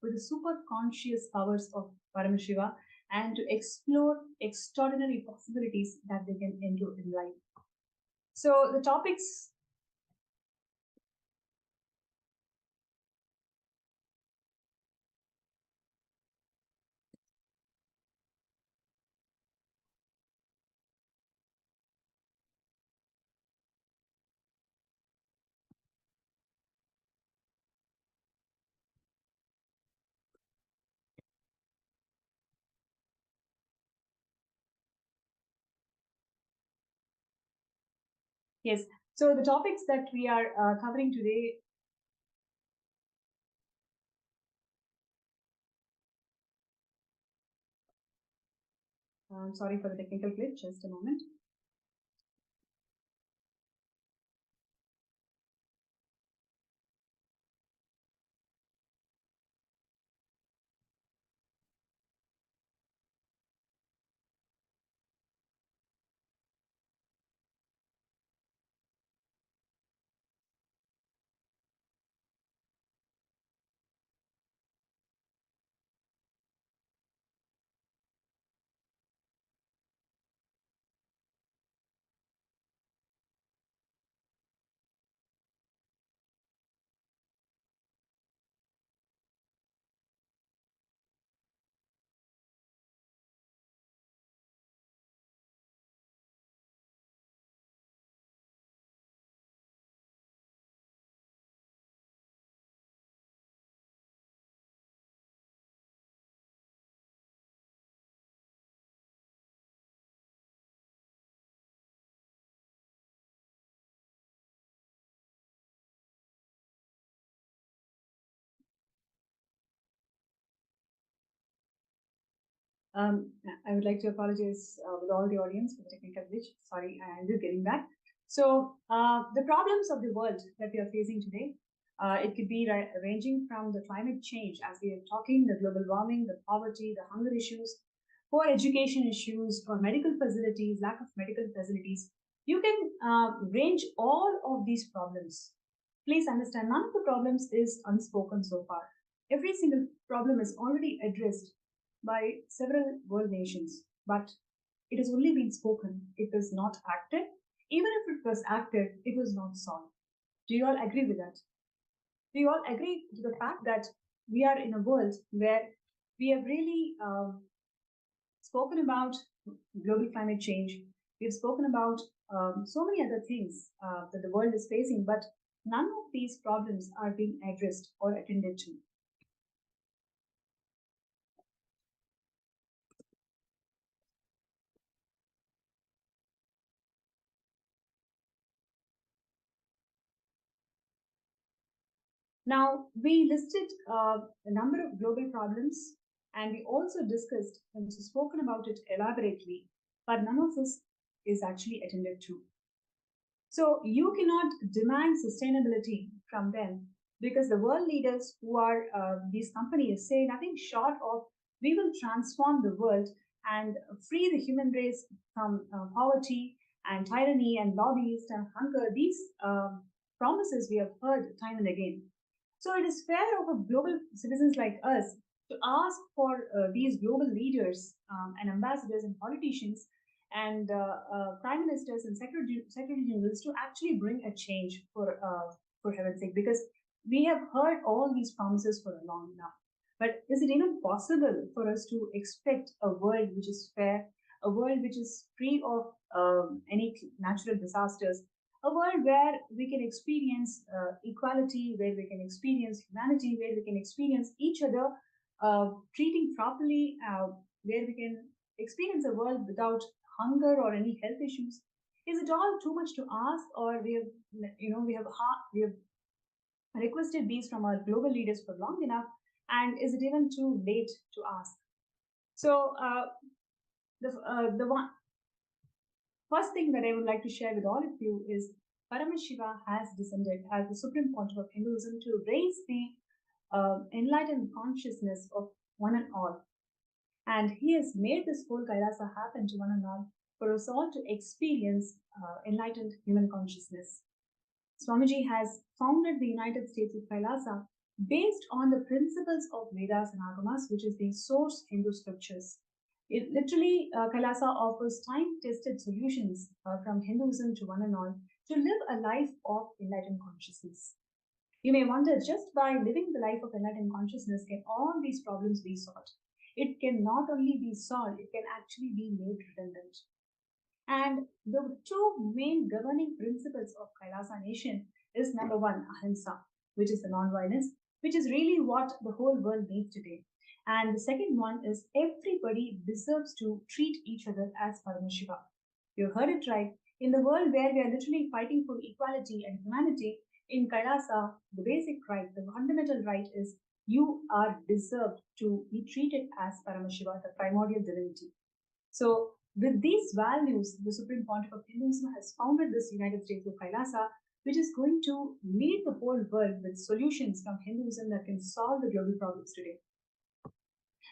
with the super conscious powers of Paramashiva and to explore extraordinary possibilities that they can enter in life. So the topics. Yes. So the topics that we are covering today. Sorry for the technical glitch. Just a moment. Um, I would like to apologize with all the audience for the technical glitch. Sorry, I'm just getting back. So the problems of the world that we are facing today, it could be ranging from the climate change, as we are talking, the global warming, the poverty, the hunger issues, poor education issues, or medical facilities, lack of medical facilities. You can range all of these problems. Please understand, none of the problems is unspoken so far. Every single problem is already addressed by several world nations, but it has only been spoken. It was not acted. Even if it was acted, it was not solved. Do you all agree with that? Do you all agree to the fact that we are in a world where we have really spoken about global climate change? We've spoken about so many other things that the world is facing, but none of these problems are being addressed or attended to. Now, we listed a number of global problems and we also discussed and spoken about it elaborately, but none of this is actually attended to. So, you cannot demand sustainability from them because the world leaders who are these companies say nothing short of we will transform the world and free the human race from poverty and tyranny and lobbyist and hunger. These promises we have heard time and again. So it is fair of global citizens like us to ask for these global leaders and ambassadors and politicians and prime ministers and secretary generals to actually bring a change for heaven's sake, because we have heard all these promises for a long enough. But is it even possible for us to expect a world which is fair, a world which is free of any natural disasters, a world where we can experience equality, where we can experience humanity, where we can experience each other treating properly, where we can experience a world without hunger or any health issues? Is it all too much to ask, or we have requested these from our global leaders for long enough, and is it even too late to ask? So the one first thing that I would like to share with all of you is Paramashiva has descended as the supreme pontiff of Hinduism to raise the enlightened consciousness of one and all. And he has made this whole Kailasa happen to one and all for us all to experience enlightened human consciousness. Swamiji has founded the United States of Kailasa based on the principles of Vedas and Agamas, which is the source Hindu scriptures. It literally, Kailasa offers time-tested solutions from Hinduism to one and all to live a life of enlightened consciousness. You may wonder, just by living the life of enlightened consciousness, can all these problems be solved? It can not only be solved, it can actually be made redundant. And the two main governing principles of Kailasa nation is number one, ahimsa, which is the non-violence, which is really what the whole world needs today. And the second one is everybody deserves to treat each other as Paramashiva. You heard it right. In the world where we are literally fighting for equality and humanity, in Kailasa, the basic right, the fundamental right is you are deserved to be treated as Paramashiva, the primordial divinity. So, with these values, the Supreme Pontiff of Hinduism has founded this United States of Kailasa, which is going to lead the whole world with solutions from Hinduism that can solve the global problems today.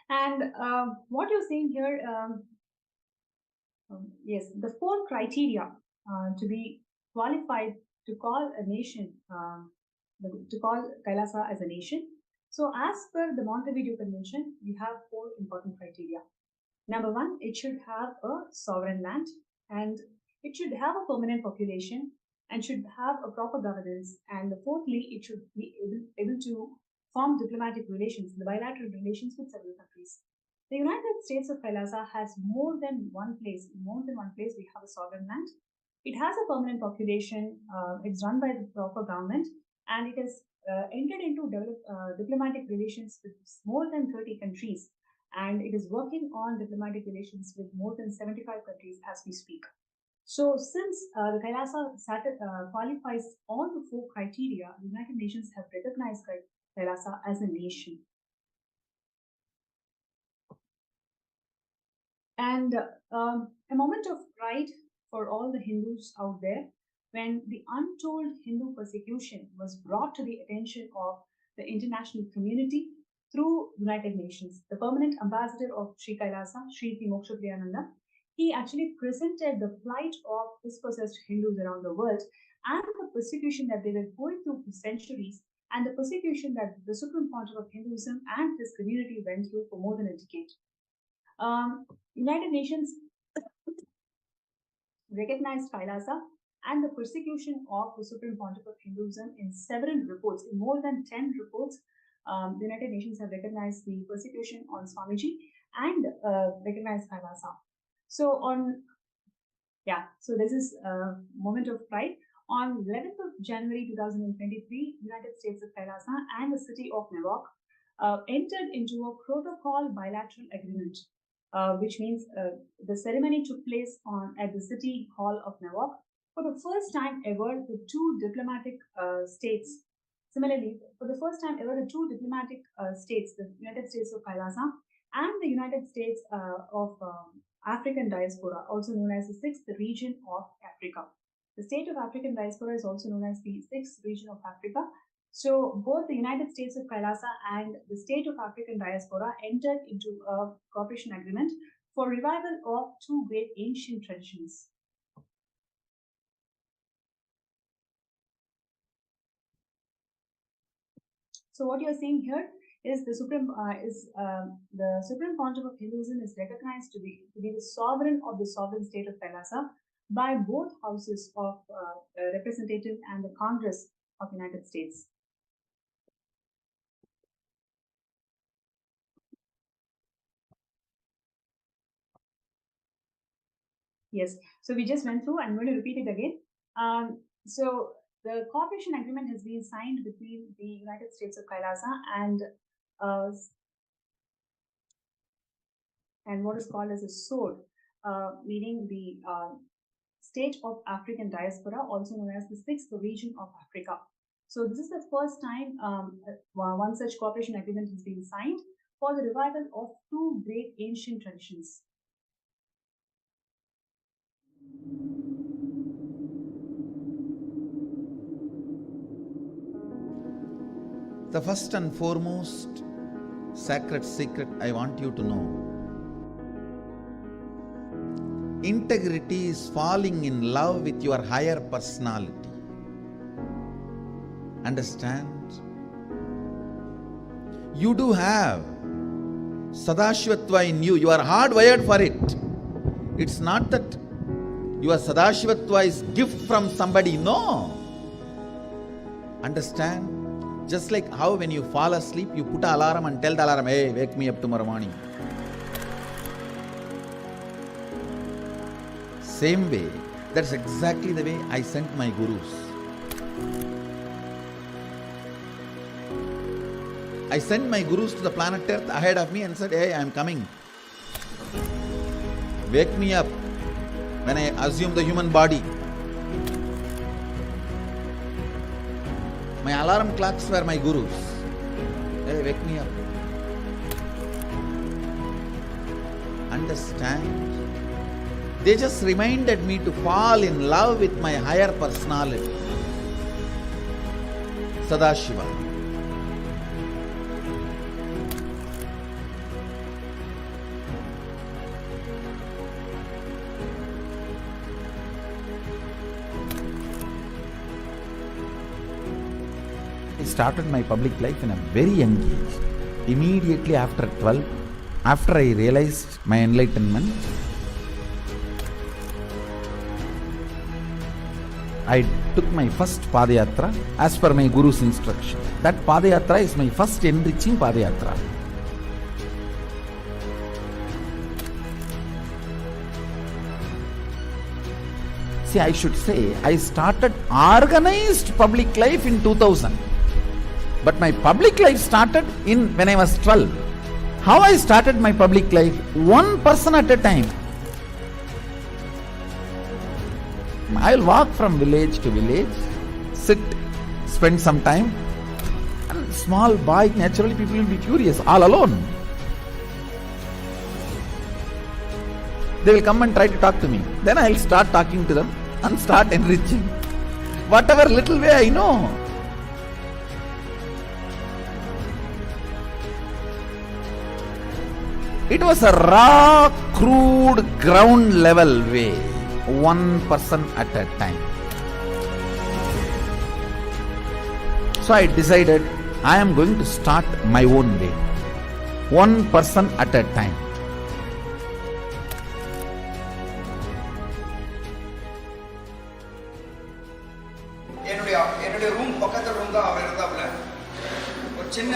And what you're seeing here, yes, the four criteria to be qualified to call a nation, to call Kailasa as a nation. So, as per the Montevideo Convention, we have four important criteria. Number one, it should have a sovereign land, and it should have a permanent population, and should have a proper governance. And fourthly, it should be able to form diplomatic relations, the bilateral relations with several countries. The United States of Kailasa has more than one place. In more than one place, we have a sovereign land. It has a permanent population. It's run by the proper government, and it has entered into diplomatic relations with more than 30 countries, and it is working on diplomatic relations with more than 75 countries as we speak. So, since the Kailasa qualifies all the four criteria, the United Nations have recognized Kailasa as a nation. And a moment of pride for all the Hindus out there when the untold Hindu persecution was brought to the attention of the international community through United Nations. The permanent ambassador of Sri Kailasa, Sri Moksha Priyananda, he actually presented the plight of dispossessed Hindus around the world and the persecution that they were going through for centuries, and the persecution that the Supreme Pontiff of Hinduism and his community went through for more than a decade. United Nations recognized Kailasa and the persecution of the Supreme Pontiff of Hinduism in several reports, in more than 10 reports. The United Nations have recognized the persecution on Swamiji and recognized Kailasa. So so this is a moment of pride. On 11th of January 2023, United States of Kailasa and the city of Newark entered into a protocol bilateral agreement, which means the ceremony took place at the City Hall of Newark. For the first time ever, the two diplomatic states, similarly, for the first time ever, the two diplomatic states, the United States of Kailasa and the United States of African Diaspora, also known as the Sixth Region of Africa. The state of African Diaspora is also known as the Sixth Region of Africa. So both the United States of Kailasa and the state of African Diaspora entered into a cooperation agreement for revival of two great ancient traditions. So what you're seeing here is the Supreme Pontiff of Hinduism is recognized to be the sovereign of the sovereign state of Kailasa by both houses of representative and the Congress of United States. Yes, so we just went through. I'm going to repeat it again. So the cooperation agreement has been signed between the United States of Kailasa and what is called as a SOD, meaning the state of African Diaspora, also known as the Sixth Region of Africa. So this is the first time one such cooperation agreement has been signed for the revival of two great ancient traditions. The first and foremost sacred secret I want you to know: integrity is falling in love with your higher personality. Understand? You do have Sadashivatva in you. You are hardwired for it. It's not that your Sadashivatva is gift from somebody. No. Understand? Just like how when you fall asleep, you put an alarm and tell the alarm, hey, wake me up tomorrow morning. Same way, that's exactly the way I sent my gurus. I sent my gurus to the planet Earth ahead of me and said, hey, I am coming. Wake me up when I assume the human body. My alarm clocks were my gurus. Hey, wake me up. Understand? They just reminded me to fall in love with my higher personality, Sadashiva. I started my public life in a very young age. Immediately after 12, after I realized my enlightenment, I took my first Padayatra as per my Guru's instruction. That Padayatra is my first enriching Padayatra. See, I should say, I started organized public life in 2000. But my public life started when I was 12. How I started my public life? One person at a time. I'll walk from village to village, sit, spend some time. And small boy, naturally people will be curious, all alone. They will come and try to talk to me. Then I'll start talking to them and start enriching. Whatever little way I know. It was a raw, crude, ground level way. One person at a time. So I decided I am going to start my own way. One person at a time. என்னுடைய room பக்கத்து room தான் அவர் இருந்தாப்புல. ஒரு சின்ன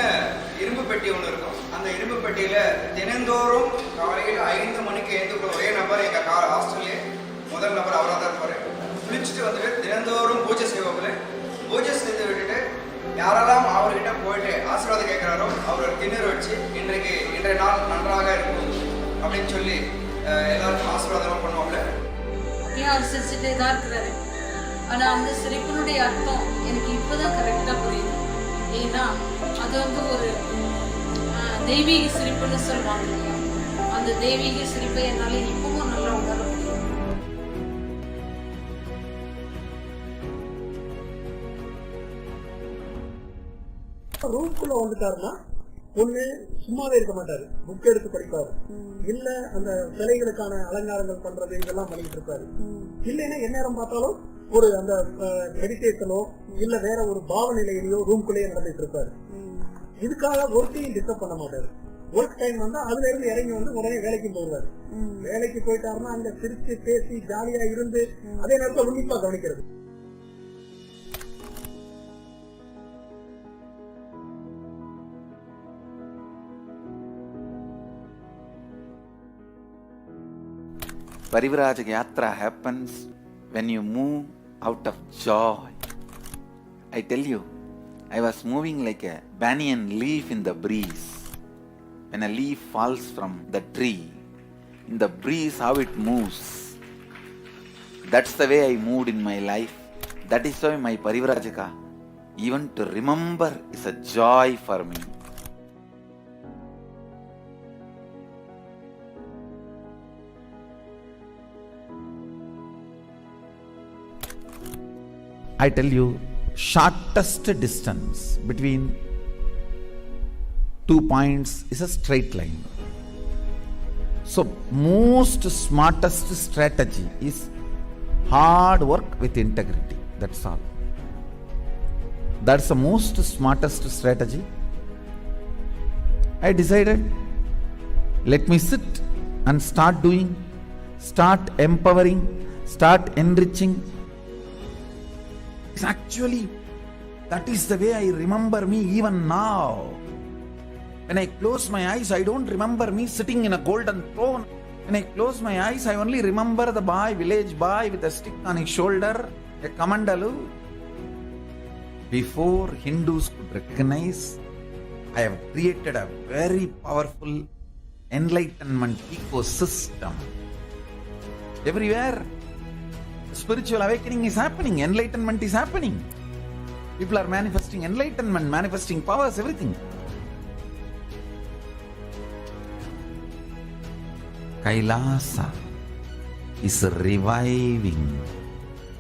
இரும்பு பெட்டி ஒன்று இருக்கும். அந்த இரும்பு பெட்டியில தினந்தோறும் காலையில் 5 மணிக்கு எழுந்து ஒரே நபர் எங்க ஹாஸ்டல்லே முதல் நபர் அவராக தான் இருப்பார். குளிச்சுட்டு வந்துட்டு தினந்தோறும் பூஜை செய்வாப்புல. பூஜை செய்து விட்டுட்டு யாரெல்லாம் அவர்கிட்ட போயிட்டு ஆசீர்வாதம் கேட்குறாரோ அவர் திண்ணூர் வச்சு இன்றைய நாள் நன்றாக இருக்கும் அப்படின்னு சொல்லி எல்லாருக்கும் ஆசீர்வாதம் பண்ணுவாப்புல. ஏன் அவர் சிரிச்சுட்டே தான் இருக்கிறாரு. ஆனால் அந்த சிரிப்பினுடைய அர்த்தம் எனக்கு இப்போதான் கரெக்டாக புரியுது. ஏன்னா அது ஒரு தெய்வீக சிரிப்புன்னு சொல்லுவாங்க. அந்த தெய்வீக சிரிப்பை என்னால் இப்பவும் நல்லா உணர முடியும். ரூம்குள்ள வந்துட்டாருன்னா ஒண்ணு சும்மாவே இருக்க மாட்டாரு, புக் எடுத்து படிப்பாரு, இல்ல அந்த சிலைகளுக்கான அலங்காரங்கள் பண்றது இதெல்லாம் பண்ணிட்டு இருப்பாரு. இல்லைன்னா எந்நேரம் பார்த்தாலும் ஒரு அந்த மெடிடேஷனோ இல்ல வேற ஒரு பாவநிலையிலயோ ரூம்குள்ளேயே நடந்துட்டு இருப்பாரு. இதுக்காக ஒர்க்கையும் டிஸ்டர்ப் பண்ண மாட்டாரு. ஒர்க் டைம் வந்தா அதுல இருந்து இறங்கி வந்து உடனே வேலைக்கு போடுவாரு. வேலைக்கு போயிட்டாருன்னா அங்க சிரிச்சு பேசி ஜாலியா இருந்து அதே நேரத்தில் உன்னிப்பா கவனிக்கிறது. Parivrajaka Yatra happens when you move out of joy. I tell you, I was moving like a banyan leaf in the breeze. When a leaf falls from the tree, in the breeze how it moves. That's the way I moved in my life. That is why my Parivrajaka, even to remember, is a joy for me. I tell you, shortest distance between 2 points is a straight line. So most smartest strategy is hard work with integrity. That's all. That's the most smartest strategy. I decided, let me sit and start doing, start empowering, start enriching. Actually, that is the way I remember me even now. When I close my eyes, I don't remember me sitting in a golden throne. When I close my eyes, I only remember the boy, village boy with a stick on his shoulder, a kamandalu. Before Hindus could recognize, I have created a very powerful enlightenment ecosystem. Everywhere, spiritual awakening is happening, enlightenment is happening. People are manifesting enlightenment, manifesting powers, everything. Kailasa is reviving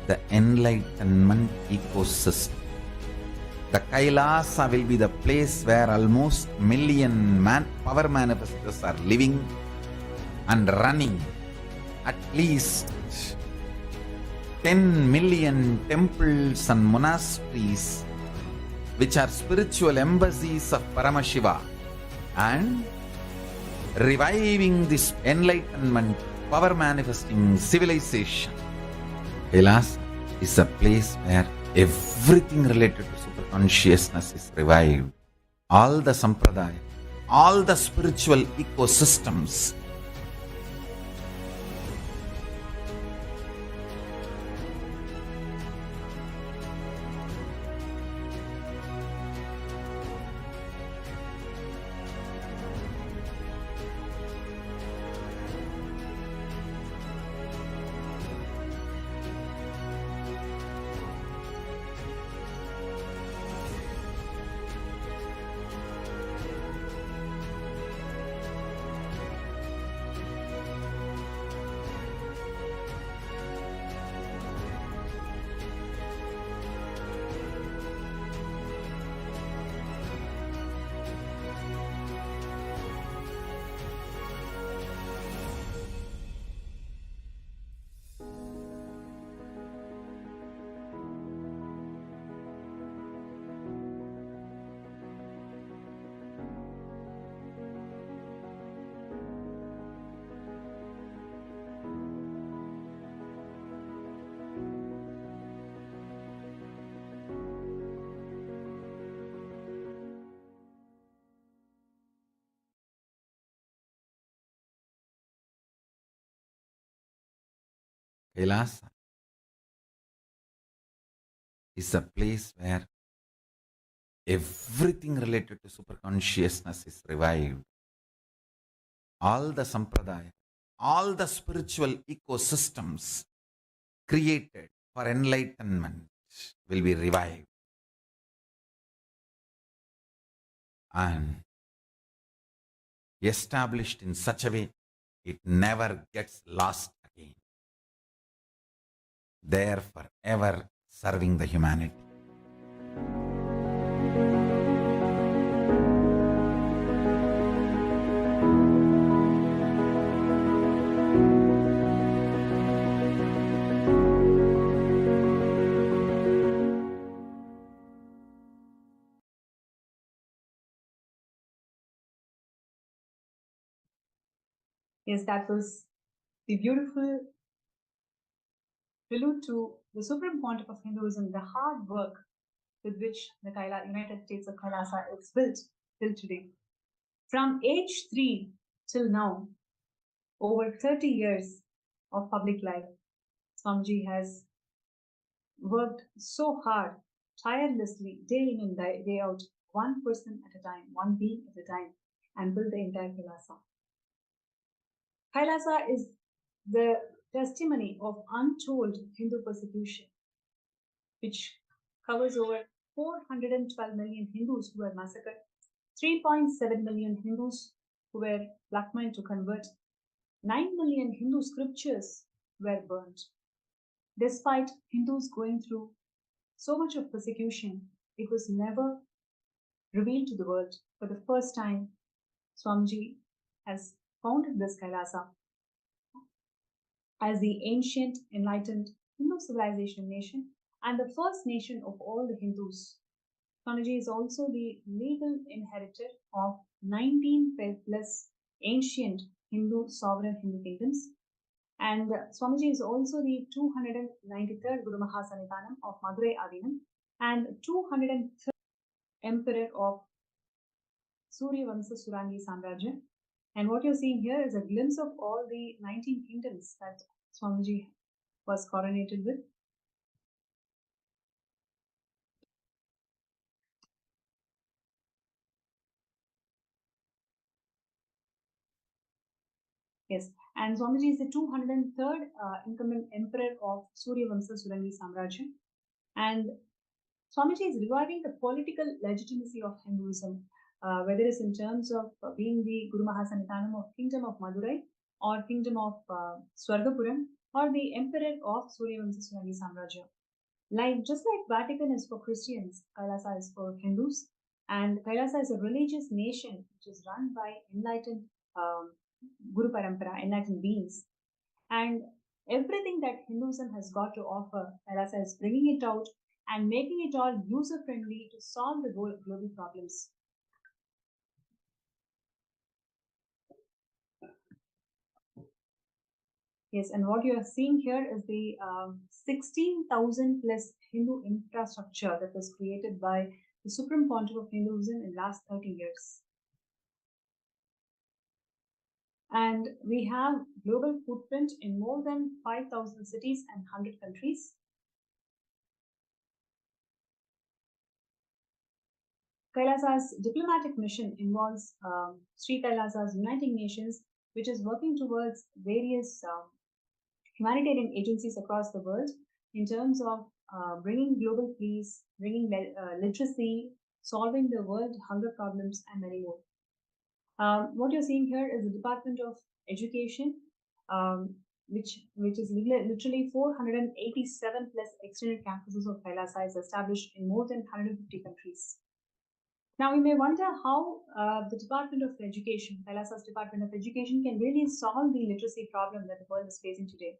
the enlightenment ecosystem. The Kailasa will be the place where almost million power manifestors are living and running. At least 10 million temples and monasteries, which are spiritual embassies of Paramashiva, and reviving this enlightenment, power manifesting civilization. Kailasa is a place where everything related to super consciousness is revived. All the sampradaya, all the spiritual ecosystems. Kailasa is a place where everything related to super consciousness is revived. All the sampradaya, all the spiritual ecosystems created for enlightenment will be revived. And established in such a way, it never gets lost again. There forever serving the humanity. Yes, that was the beautiful prelude to the supreme pontiff of Hinduism, the hard work with which the United States of Kailasa is built till today. From age 3 till now, over 30 years of public life, Swamiji has worked so hard, tirelessly, day in and day out, one person at a time, one being at a time, and built the entire Kailasa. Kailasa is the testimony of untold Hindu persecution, which covers over 412 million Hindus who were massacred, 3.7 million Hindus who were blackmailed to convert, 9 million Hindu scriptures were burnt. Despite Hindus going through so much of persecution, it was never revealed to the world. For the first time, Swamiji has founded this Kailasa as the ancient, enlightened Hindu civilization nation and the first nation of all the Hindus. Swamiji is also the legal inheritor of 19 plus ancient sovereign Hindu kingdoms. And Swamiji is also the 293rd Guru Mahasanitanam of Madurai Adinam and 203rd Emperor of Surya Vamsa Surangi Samrajya. And what you're seeing here is a glimpse of all the 19 kingdoms that Swamiji was coronated with. Yes, and Swamiji is the 203rd incumbent emperor of Surya Vamsa Surangi Samrajya. And Swamiji is reviving the political legitimacy of Hinduism, whether it's in terms of being the Guru Mahasanitanam of Kingdom of Madurai or Kingdom of Swargapuram or the Emperor of Surya Vamsa Surangi Samrajya. Just like Vatican is for Christians, Kailasa is for Hindus, and Kailasa is a religious nation which is run by enlightened Guru Parampara, enlightened beings. And everything that Hinduism has got to offer, Kailasa is bringing it out and making it all user-friendly to solve the global problems. Yes, and what you are seeing here is the 16,000 plus Hindu infrastructure that was created by the Supreme Pontiff of Hinduism in the last 30 years. And we have global footprint in more than 5,000 cities and 100 countries. Kailasa's diplomatic mission involves Sri Kailasa's Uniting Nations, which is working towards various humanitarian agencies across the world in terms of bringing global peace, bringing literacy, solving the world hunger problems, and many more. What you're seeing here is the Department of Education, which is literally 487 plus extended campuses of Kailasa is established in more than 150 countries. Now, you may wonder how the Department of Education, Kailasa's Department of Education, can really solve the literacy problem that the world is facing today.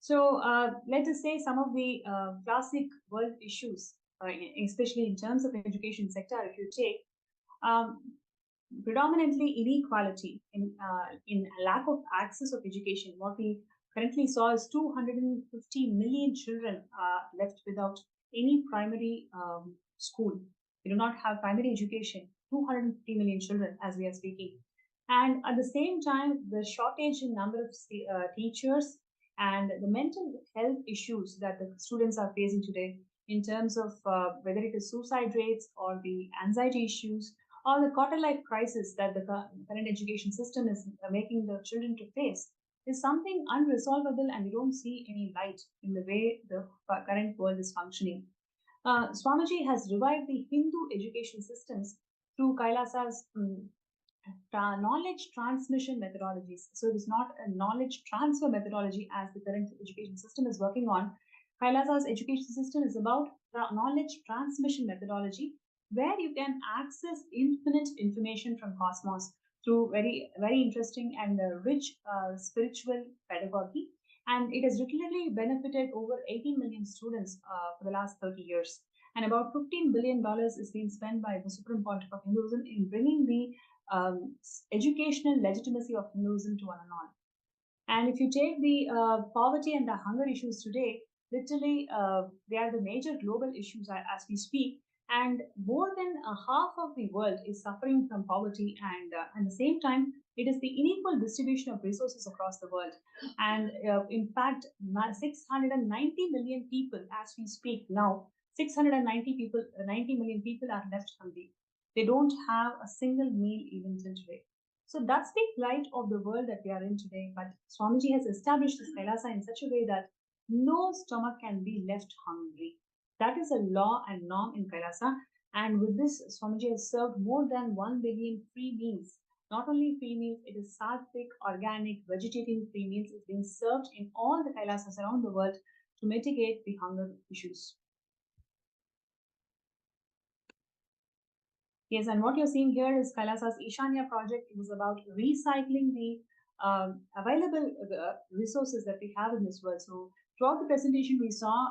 So, let us say some of the classic world issues, especially in terms of education sector, if you take predominantly inequality in lack of access of education. What we currently saw is 250 million children left without any primary school. We do not have primary education. 250 million children as we are speaking. And at the same time, the shortage in number of teachers and the mental health issues that the students are facing today in terms of whether it is suicide rates or the anxiety issues or the quarter life crisis that the current education system is making the children to face is something unresolvable, and we don't see any light in the way the current world is functioning. Swamiji has revived the Hindu education systems through Kailasa's knowledge transmission methodologies. So it is not a knowledge transfer methodology as the current education system is working on. Kailasa's education system is about knowledge transmission methodology, where you can access infinite information from cosmos through very, very interesting and rich spiritual pedagogy. And it has literally benefited over 18 million students for the last 30 years. And about $15 billion is being spent by the Supreme Pontiff of Hinduism in bringing the educational legitimacy of Hinduism to one and all. And if you take the poverty and the hunger issues today, literally they are the major global issues as we speak. And more than half of the world is suffering from poverty, and at the same time, it is the unequal distribution of resources across the world. And in fact, 690 million people, as we speak now, 90 million people are left hungry. They don't have a single meal even till today. So that's the plight of the world that we are in today. But Swamiji has established this Kailasa in such a way that no stomach can be left hungry. That is a law and norm in Kailasa. And with this, Swamiji has served more than 1 billion free meals. Not only free meals, it is sattvic, organic, vegetarian free meals is being served in all the Kailasas around the world to mitigate the hunger issues. Yes, and what you're seeing here is Kailasa's Ishanya project. It is about recycling the available resources that we have in this world. So throughout the presentation, we saw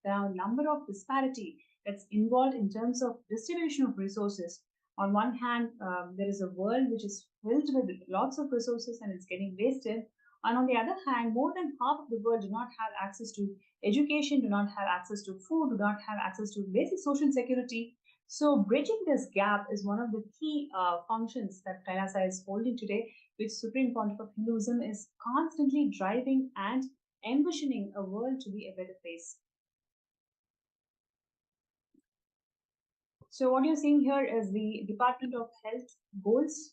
the number of disparity that's involved in terms of distribution of resources. On one hand, there is a world which is filled with lots of resources and it's getting wasted. And on the other hand, more than half of the world do not have access to education, do not have access to food, do not have access to basic social security. So bridging this gap is one of the key functions that Kailasa is holding today, which Supreme Pontiff of Hinduism is constantly driving and envisioning a world to be a better place. So what you're seeing here is the Department of Health goals.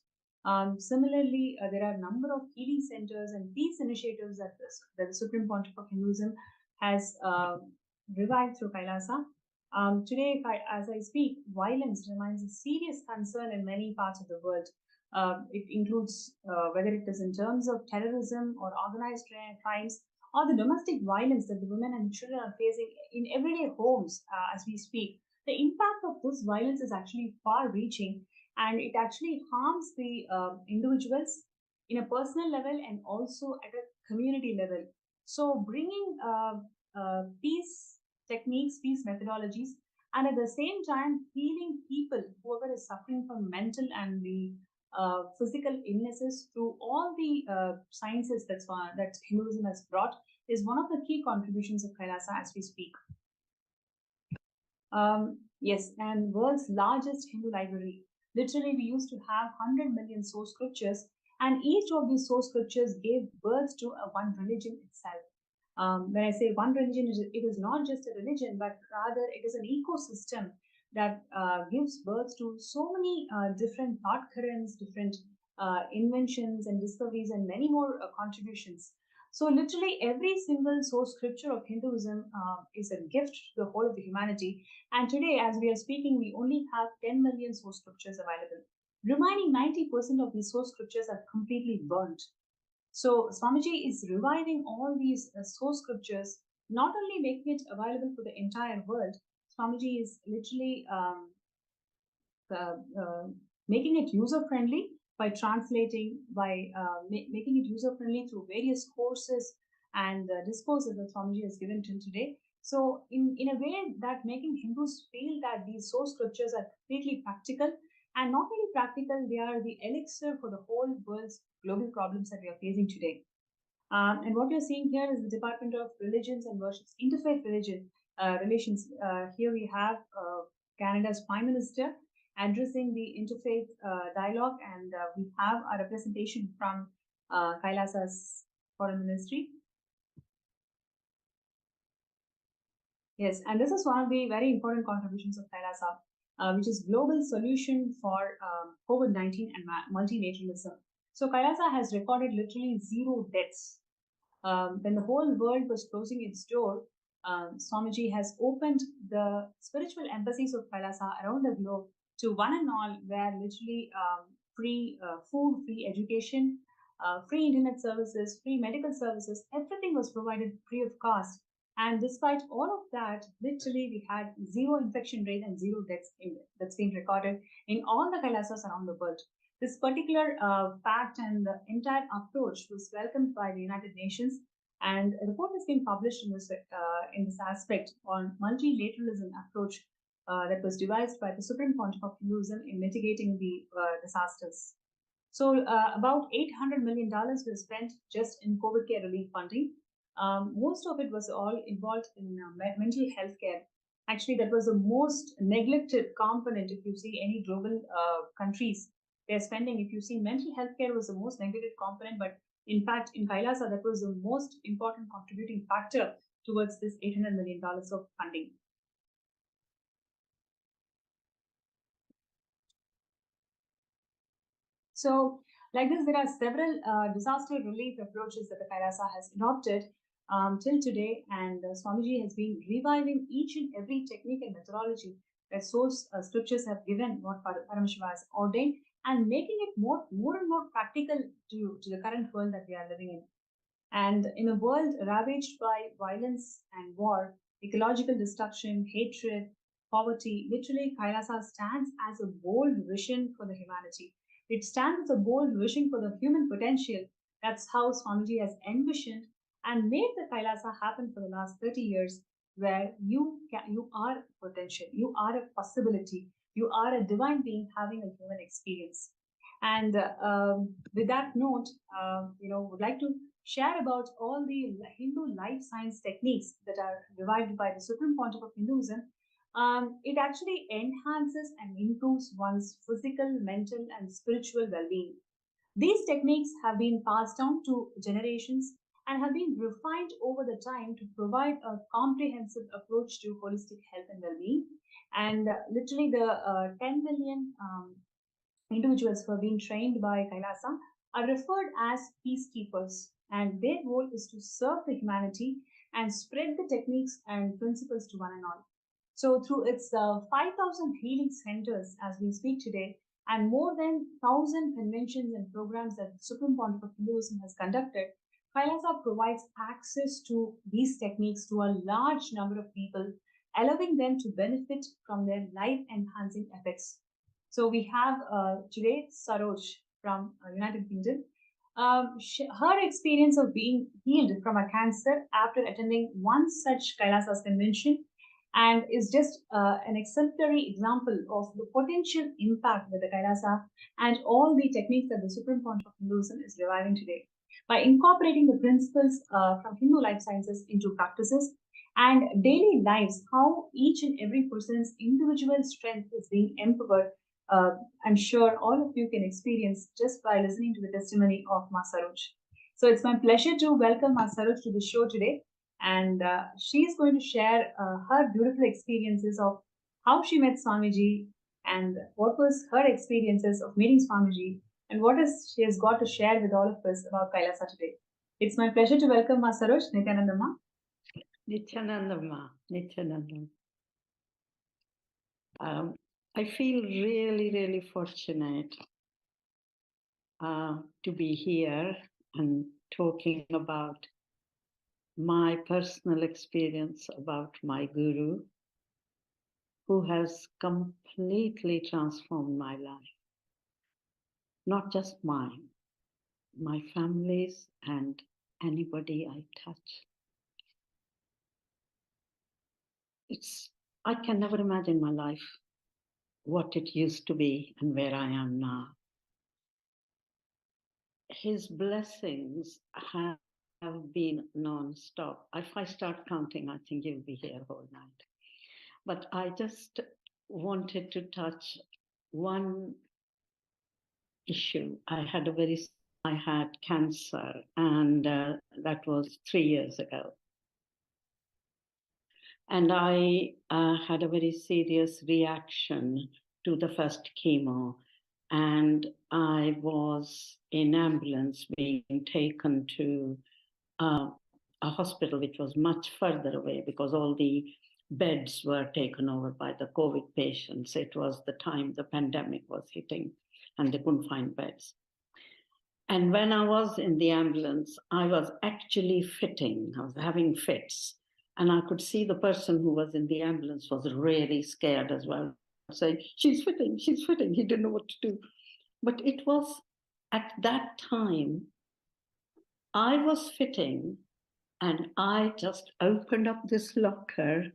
Similarly, there are a number of healing centers and peace initiatives that the Supreme Pontiff of Hinduism has revived through Kailasa. Today, as I speak, violence remains a serious concern in many parts of the world. It includes whether it is in terms of terrorism or organized crimes or the domestic violence that the women and children are facing in everyday homes as we speak. The impact of this violence is actually far reaching, and it actually harms the individuals in a personal level and also at a community level. So bringing peace techniques, peace methodologies, and at the same time healing people, whoever is suffering from mental and the physical illnesses through all the sciences that Hinduism has brought is one of the key contributions of Kailasa as we speak. Yes, and world's largest Hindu library. Literally, we used to have 100 million source scriptures, and each of these source scriptures gave birth to a one religion itself. When I say one religion, it is not just a religion, but rather it is an ecosystem that gives birth to so many different thought currents, different inventions and discoveries, and many more contributions. So, literally, every single source scripture of Hinduism is a gift to the whole of the humanity. And today, as we are speaking, we only have 10 million source scriptures available. Remaining 90% of these source scriptures are completely burnt. So, Swamiji is reviving all these source scriptures, not only making it available for the entire world, Swamiji is literally making it user friendly by translating, by making it user friendly through various courses and discourses that Swamiji has given till today. So, in a way that making Hindus feel that these source scriptures are completely practical, and not only practical, they are the elixir for the whole world's global problems that we are facing today. And what you're seeing here is the Department of Religions and Worships, Interfaith Relations. Here we have Canada's Prime Minister addressing the interfaith dialogue, and we have a representation from Kailasa's Foreign Ministry. Yes, and this is one of the very important contributions of Kailasa, which is global solution for COVID-19 and multilateralism. So Kailasa has recorded literally 0 deaths. When the whole world was closing its door, Swamiji has opened the spiritual embassies of Kailasa around the globe to one and all, where literally free food, free education, free internet services, free medical services, everything was provided free of cost. And despite all of that, literally we had 0 infection rate and 0 deaths that's been recorded in all the Kailasas around the world. This particular fact and the entire approach was welcomed by the United Nations, and a report has been published in this aspect on multilateralism approach that was devised by the Supreme Pontiff of Hinduism in mitigating the disasters. So about $800 million was spent just in COVID care relief funding. Most of it was all involved in mental health care. Actually, that was the most neglected component. If you see any global countries, they're spending, if you see, mental health care was the most neglected component, but in fact, in Kailasa, that was the most important contributing factor towards this $800 million of funding. So, like this, there are several disaster relief approaches that the Kailasa has adopted till today, and Swamiji has been reviving each and every technique and methodology that source scriptures have given, what Paramashivam has ordained, and making it more and more practical to the current world that we are living in. And in a world ravaged by violence and war, ecological destruction, hatred, poverty, literally Kailasa stands as a bold vision for the humanity. It stands as a bold vision for the human potential. That's how Swamiji has envisioned and made the Kailasa happen for the last 30 years. where you are potential, you are a possibility, you are a divine being having a human experience. And with that note, would like to share about all the Hindu life science techniques that are revived by the Supreme Pontiff of Hinduism. It actually enhances and improves one's physical, mental, and spiritual well-being. These techniques have been passed down to generations and have been refined over the time to provide a comprehensive approach to holistic health and well-being. And literally, the 10 million individuals who have been trained by KAILASA are referred as peacekeepers, and their role is to serve the humanity and spread the techniques and principles to one and all. So, through its 5,000 healing centers as we speak today, and more than 1,000 conventions and programs that the Supreme Pontiff of Hinduism has conducted, KAILASA provides access to these techniques to a large number of people, allowing them to benefit from their life enhancing effects. So we have today Saroj from United Kingdom. Her experience of being healed from a cancer after attending one such Kailasa's convention and is just an exemplary example of the potential impact that the Kailasa and all the techniques that the Supreme Pontiff of Hinduism is reviving today. By incorporating the principles from Hindu life sciences into practices and daily lives, how each and every person's individual strength is being empowered, I'm sure all of you can experience just by listening to the testimony of Ma Saroj. So it's my pleasure to welcome Ma Saroj to the show today. And she is going to share her beautiful experiences of how she met Swamiji and what was her experiences of meeting Swamiji and what is she has got to share with all of us about Kailasa today. It's my pleasure to welcome Ma Saroj, Nithyananda Ma. Nithyananda Ma, Nithyananda. I feel really, really fortunate to be here and talking about my personal experience about my guru, who has completely transformed my life. Not just mine, my family's and anybody I touch. I can never imagine my life, what it used to be and where I am now. His blessings have been non-stop. If I start counting, I think you'll be here all night. But I just wanted to touch one issue. I had cancer, and that was 3 years ago. And I had a very serious reaction to the first chemo. And I was in ambulance being taken to a hospital which was much further away because all the beds were taken over by the COVID patients. It was the time the pandemic was hitting and they couldn't find beds. And when I was in the ambulance, I was actually fitting. I was having fits. And I could see the person who was in the ambulance was really scared as well, saying, she's fitting, she's fitting. He didn't know what to do. But it was at that time, I was fitting and I just opened up this locker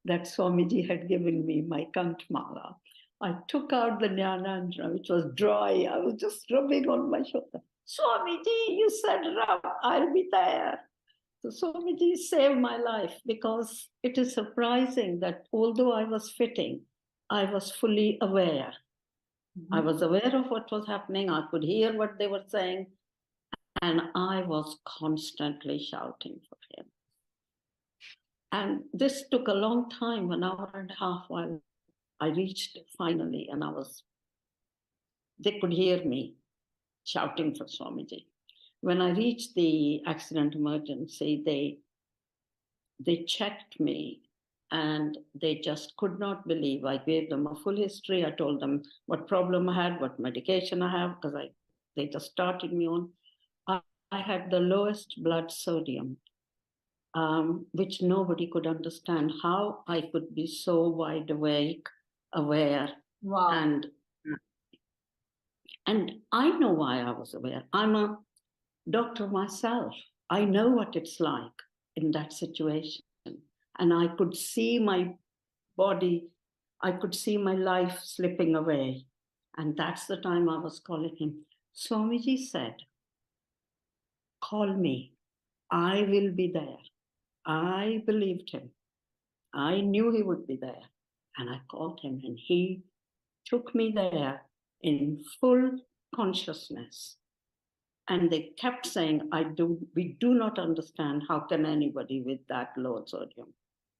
that Swamiji had given me, my Kantmala. I took out the Nithyananda, which was dry. I was just rubbing on my shoulder. Swamiji, you said rub, I'll be there. So Swamiji saved my life because it is surprising that although I was fitting, I was fully aware. I was aware of what was happening. I could hear what they were saying. And I was constantly shouting for him. And this took a long time, 1.5 hours, while I reached finally, and they could hear me shouting for Swamiji. When I reached the accident emergency, they checked me and they just could not believe. I gave them a full history. I told them what problem I had, what medication I have, because they just started me on. I had the lowest blood sodium, which nobody could understand how I could be so wide awake, aware. Wow. And I know why I was aware. I'm a doctor myself. I know what it's like in that situation. and I could see my body, I could see my life slipping away. And that's the time I was calling him. Swamiji said, call me, I will be there. I believed him. I knew he would be there. And I called him, and he took me there in full consciousness. And they kept saying, we do not understand how can anybody with that low sodium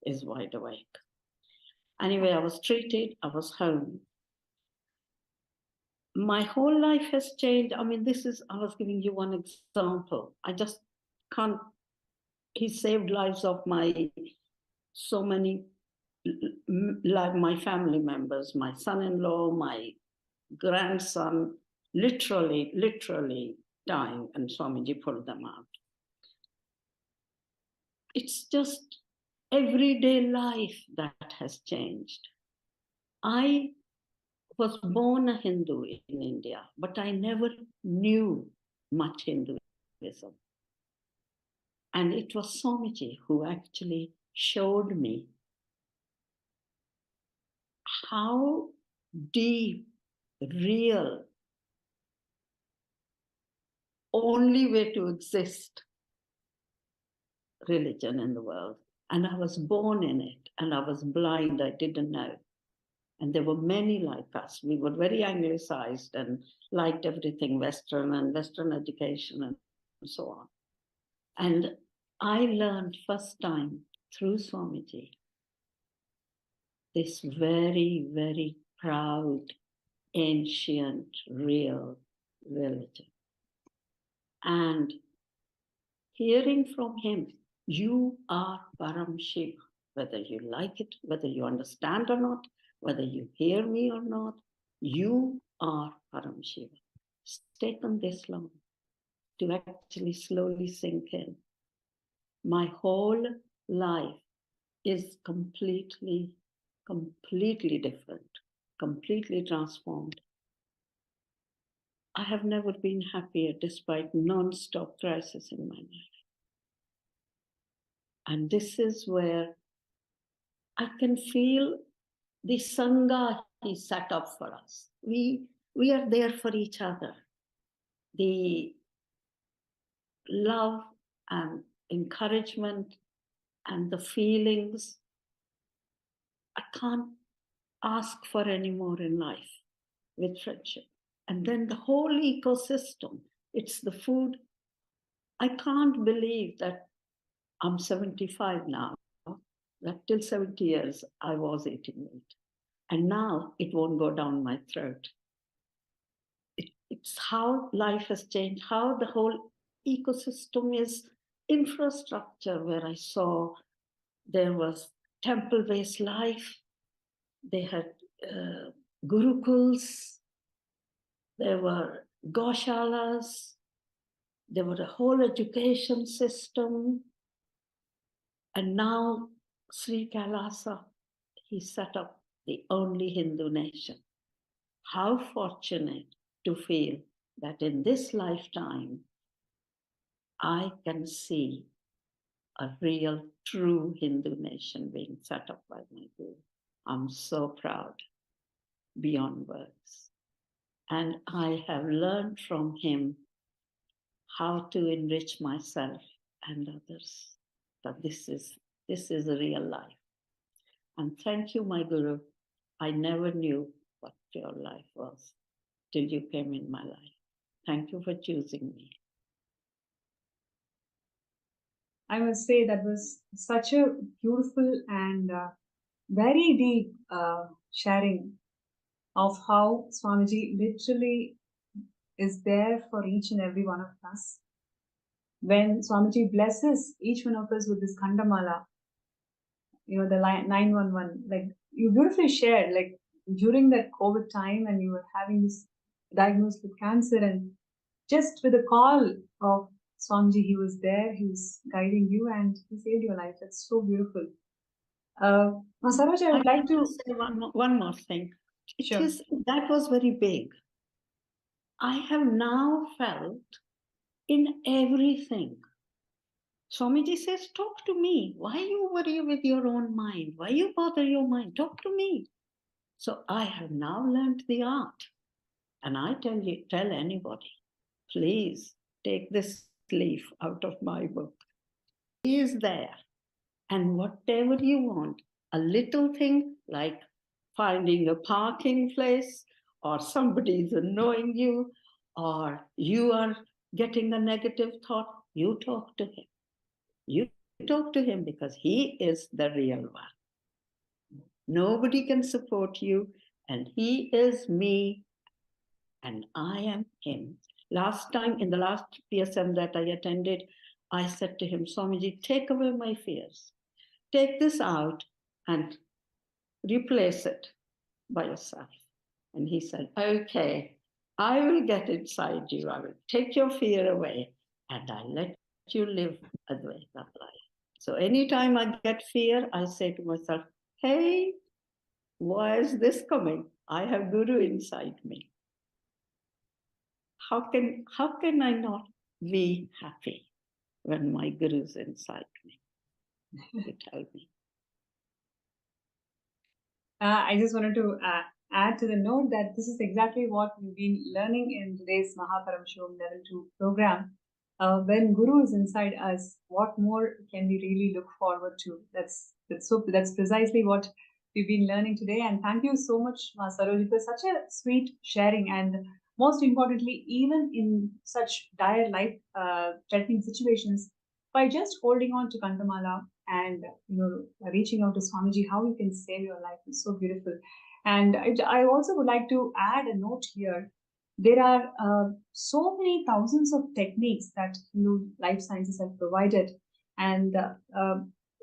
is wide awake. Anyway, I was treated, I was home. My whole life has changed. I mean, I was giving you one example. I just can't, he saved lives of so many, my family members, my son-in-law, my grandson, literally dying, and Swamiji pulled them out. It's just everyday life that has changed. I was born a Hindu in India, but I never knew much Hinduism. And it was Swamiji who actually showed me how deep, real, only way to exist religion in the world. And I was born in it, and I was blind, I didn't know. And there were many like us. We were very anglicized and liked everything Western and Western education and so on. And I learned first time through Swamiji this very, very proud, ancient, real religion. And hearing from him, you are Paramashivam, whether you like it, whether you understand or not, whether you hear me or not, you are Paramashivam. It's taken this long to actually slowly sink in. My whole life is completely different, completely transformed. I have never been happier despite non-stop crisis in my life. And this is where I can feel the Sangha he set up for us. We are there for each other. The love and encouragement and the feelings, I can't ask for any more in life with friendship. And then the whole ecosystem, it's the food. I can't believe that I'm 75 now, that till 70 years I was eating meat. And now it won't go down my throat. It's how life has changed, how the whole ecosystem is infrastructure, where I saw there was temple-based life, they had gurukuls, there were goshalas, there was a whole education system. And now Sri KAILASA, he set up the only Hindu nation. How fortunate to feel that in this lifetime, I can see a real, true Hindu nation being set up by my Guru. I'm so proud, beyond words. And I have learned from him how to enrich myself and others. That this is a real life. And thank you, my Guru. I never knew what pure life was till you came in my life. Thank you for choosing me. I must say that was such a beautiful and very deep sharing of how Swamiji literally is there for each and every one of us. When Swamiji blesses each one of us with this Khandamala, the 911, like you beautifully shared, like during that COVID time and you were having this diagnosed with cancer, and just with a call of Swamiji, he was there, he was guiding you, and he saved your life. That's so beautiful. Saroj, I would like to say one more thing. Sure. That was very big. I have now felt in everything Swamiji says, talk to me. Why you worry with your own mind? Why you bother your mind? Talk to me. So I have now learned the art. And I tell anybody, please take this leaf out of my book. He is there. And whatever you want, a little thing like finding a parking place, or somebody is annoying you, or you are getting a negative thought, you talk to him. You talk to him because he is the real one. Nobody can support you, and he is me, and I am him. Last time, in the last PSM that I attended, I said to him, Swamiji, take away my fears. Take this out and replace it by yourself. And he said, okay, I will get inside you. I will take your fear away, and I'll let you live Advaita life. So anytime I get fear, I say to myself, hey, why is this coming? I have Guru inside me. How can I not be happy when my Guru is inside me? You tell me. I just wanted to add to the note that this is exactly what we've been learning in today's Paramashivam Level 2 program. When Guru is inside us, what more can we really look forward to? That's precisely what we've been learning today. And thank you so much, Ma Saroji, for such a sweet sharing. And most importantly, even in such dire life-threatening situations, by just holding on to Kantamala and reaching out to Swamiji, how you can save your life is so beautiful. And I also would like to add a note here. There are so many thousands of techniques that life sciences have provided, and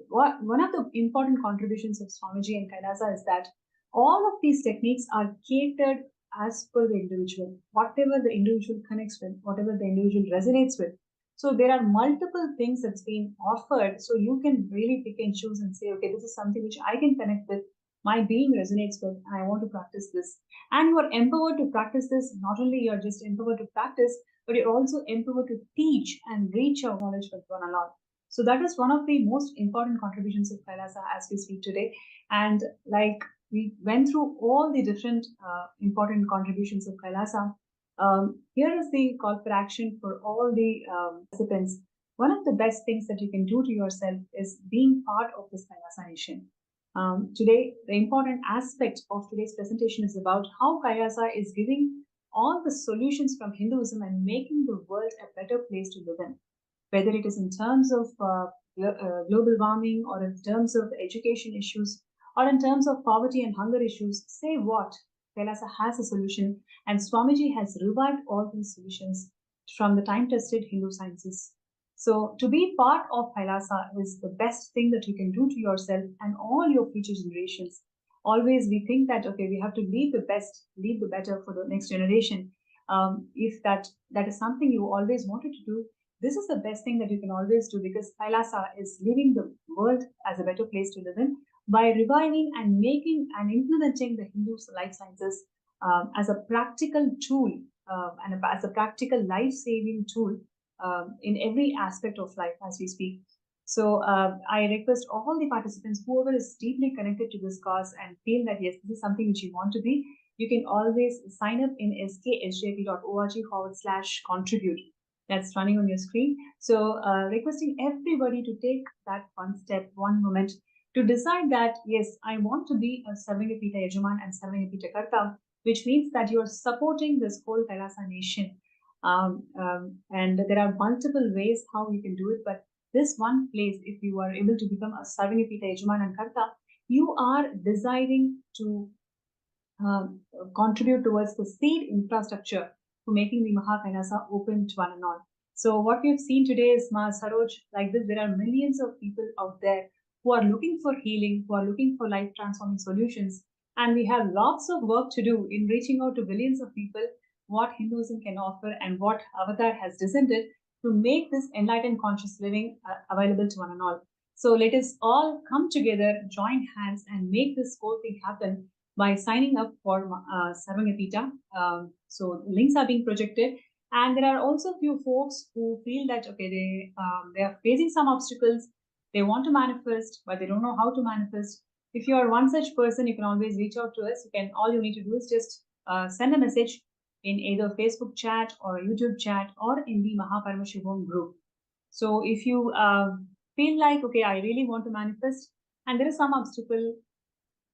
one of the important contributions of Swamiji and Kailasa is that all of these techniques are catered as per the individual, whatever the individual connects with, whatever the individual resonates with. So there are multiple things that's being offered. So you can really pick and choose and say, okay, this is something which I can connect with, my being resonates with, and I want to practice this. And you are empowered to practice this. Not only you're just empowered to practice, but you're also empowered to teach and reach your knowledge with one another. So that is one of the most important contributions of Kailasa as we speak today. And like we went through all the different important contributions of Kailasa, here is the call for action for all the participants. One of the best things that you can do to yourself is being part of this Kailasa nation. Today, the important aspect of today's presentation is about how Kailasa is giving all the solutions from Hinduism and making the world a better place to live in. Whether it is in terms of global warming, or in terms of education issues, or in terms of poverty and hunger issues, say what? Kailasa has a solution, and Swamiji has revived all these solutions from the time-tested Hindu sciences. So to be part of Kailasa is the best thing that you can do to yourself and all your future generations. Always we think that, okay, we have to leave the best, leave the better for the next generation. If that is something you always wanted to do, this is the best thing that you can always do, because Kailasa is leaving the world as a better place to live in by reviving and making and implementing the Hindu life sciences as a practical tool and as a practical life-saving tool in every aspect of life as we speak. So I request all the participants, whoever is deeply connected to this cause and feel that yes, this is something which you want to be, you can always sign up in sksjp.org/contribute. That's running on your screen. So requesting everybody to take that one step, one moment, to decide that, yes, I want to be a Sarvangapita Yajaman and Sarvangapita Karta, which means that you're supporting this whole Kailasa nation. And there are multiple ways how you can do it, but this one place, if you are able to become a Sarvangapita Yajaman and Karta, you are deciding to contribute towards the seed infrastructure to making the Kailasa open to one and all. So what we've seen today is, Ma Saroj, like this, there are millions of people out there who are looking for healing, who are looking for life transforming solutions. And we have lots of work to do in reaching out to billions of people what Hinduism can offer and what Avatar has descended to make this enlightened conscious living available to one and all. So let us all come together, join hands, and make this whole thing happen by signing up for Sarvangapita. So links are being projected. And there are also few folks who feel that, okay, they are facing some obstacles. They want to manifest, but they don't know how to manifest. If you are one such person, you can always reach out to us. All you need to do is just send a message in either Facebook chat or a YouTube chat or in the Paramashivam group. So if you feel like, okay, I really want to manifest and there is some obstacle,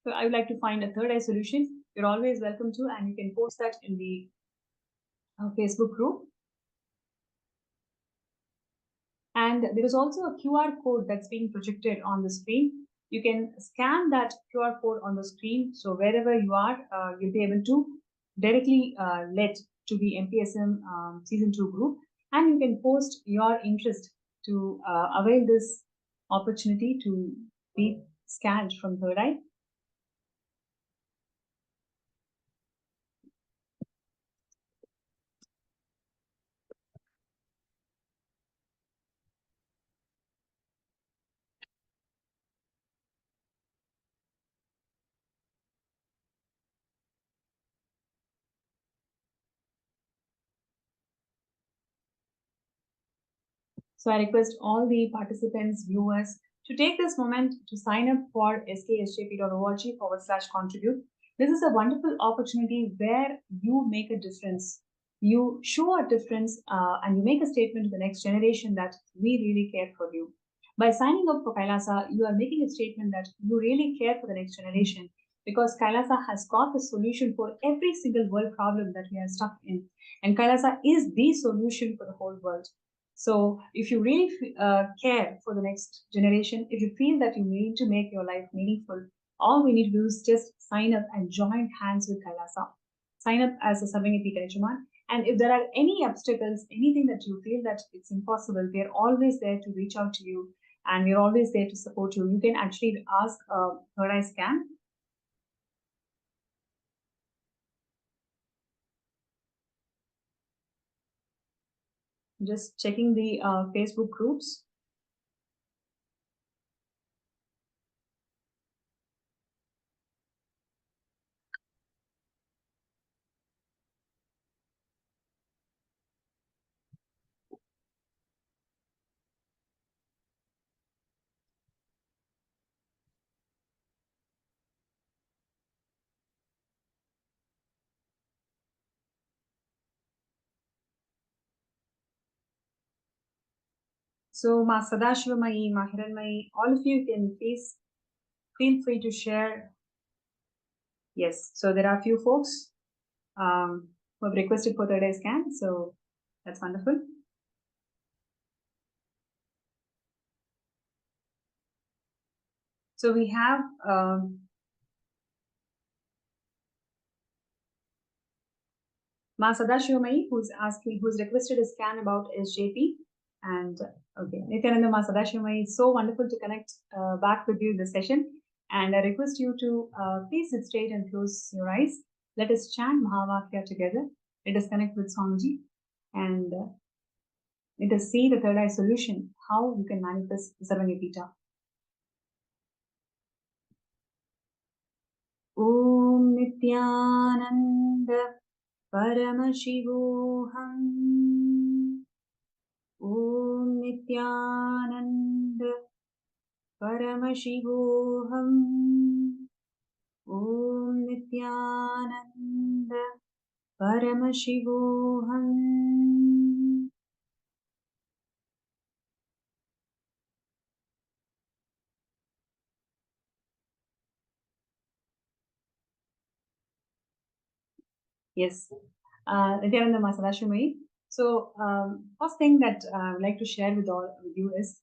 so I would like to find a third eye solution, you're always welcome to, and you can post that in the Facebook group. And there is also a QR code that's being projected on the screen. You can scan that QR code on the screen. So wherever you are, you'll be able to directly let to the MPSM Season 2 group. And you can post your interest to avail this opportunity to be scanned from Third Eye. So I request all the participants, viewers, to take this moment to sign up for sksjp.org/contribute. This is a wonderful opportunity where you make a difference. You show a difference and you make a statement to the next generation that we really care for you. By signing up for Kailasa, you are making a statement that you really care for the next generation, because Kailasa has got the solution for every single world problem that we are stuck in. And Kailasa is the solution for the whole world. So if you really care for the next generation, if you feel that you need to make your life meaningful, all we need to do is just sign up and join hands with Kailasa. Sign up as a Sarvangati Kajaman. And if there are any obstacles, anything that you feel that it's impossible, we are always there to reach out to you, and we're always there to support you. You can actually ask Third Eye Scan. Just checking the Facebook groups. So, Ma Sadashivamayi, Ma Hiranmayi, all of you can please feel free to share. Yes, so there are a few folks who have requested for Third Eye Scan, so that's wonderful. So we have Ma Sadashivamayi, who's requested a scan about SJP. And okay, Nithyananda, Ma Sadashivamayi, it's so wonderful to connect back with you in the session. And I request you to please sit straight and close your eyes. Let us chant Mahavakya together. Let us connect with Swamiji. And let us see the third eye solution, how you can manifest Sarvanyapita. Om Nithyananda Paramashivam. Om Nithyananda Paramashivam. Om Nithyananda Paramashivam. Yes, Nithyananda Masadashimai. So, first thing that I would like to share with you is,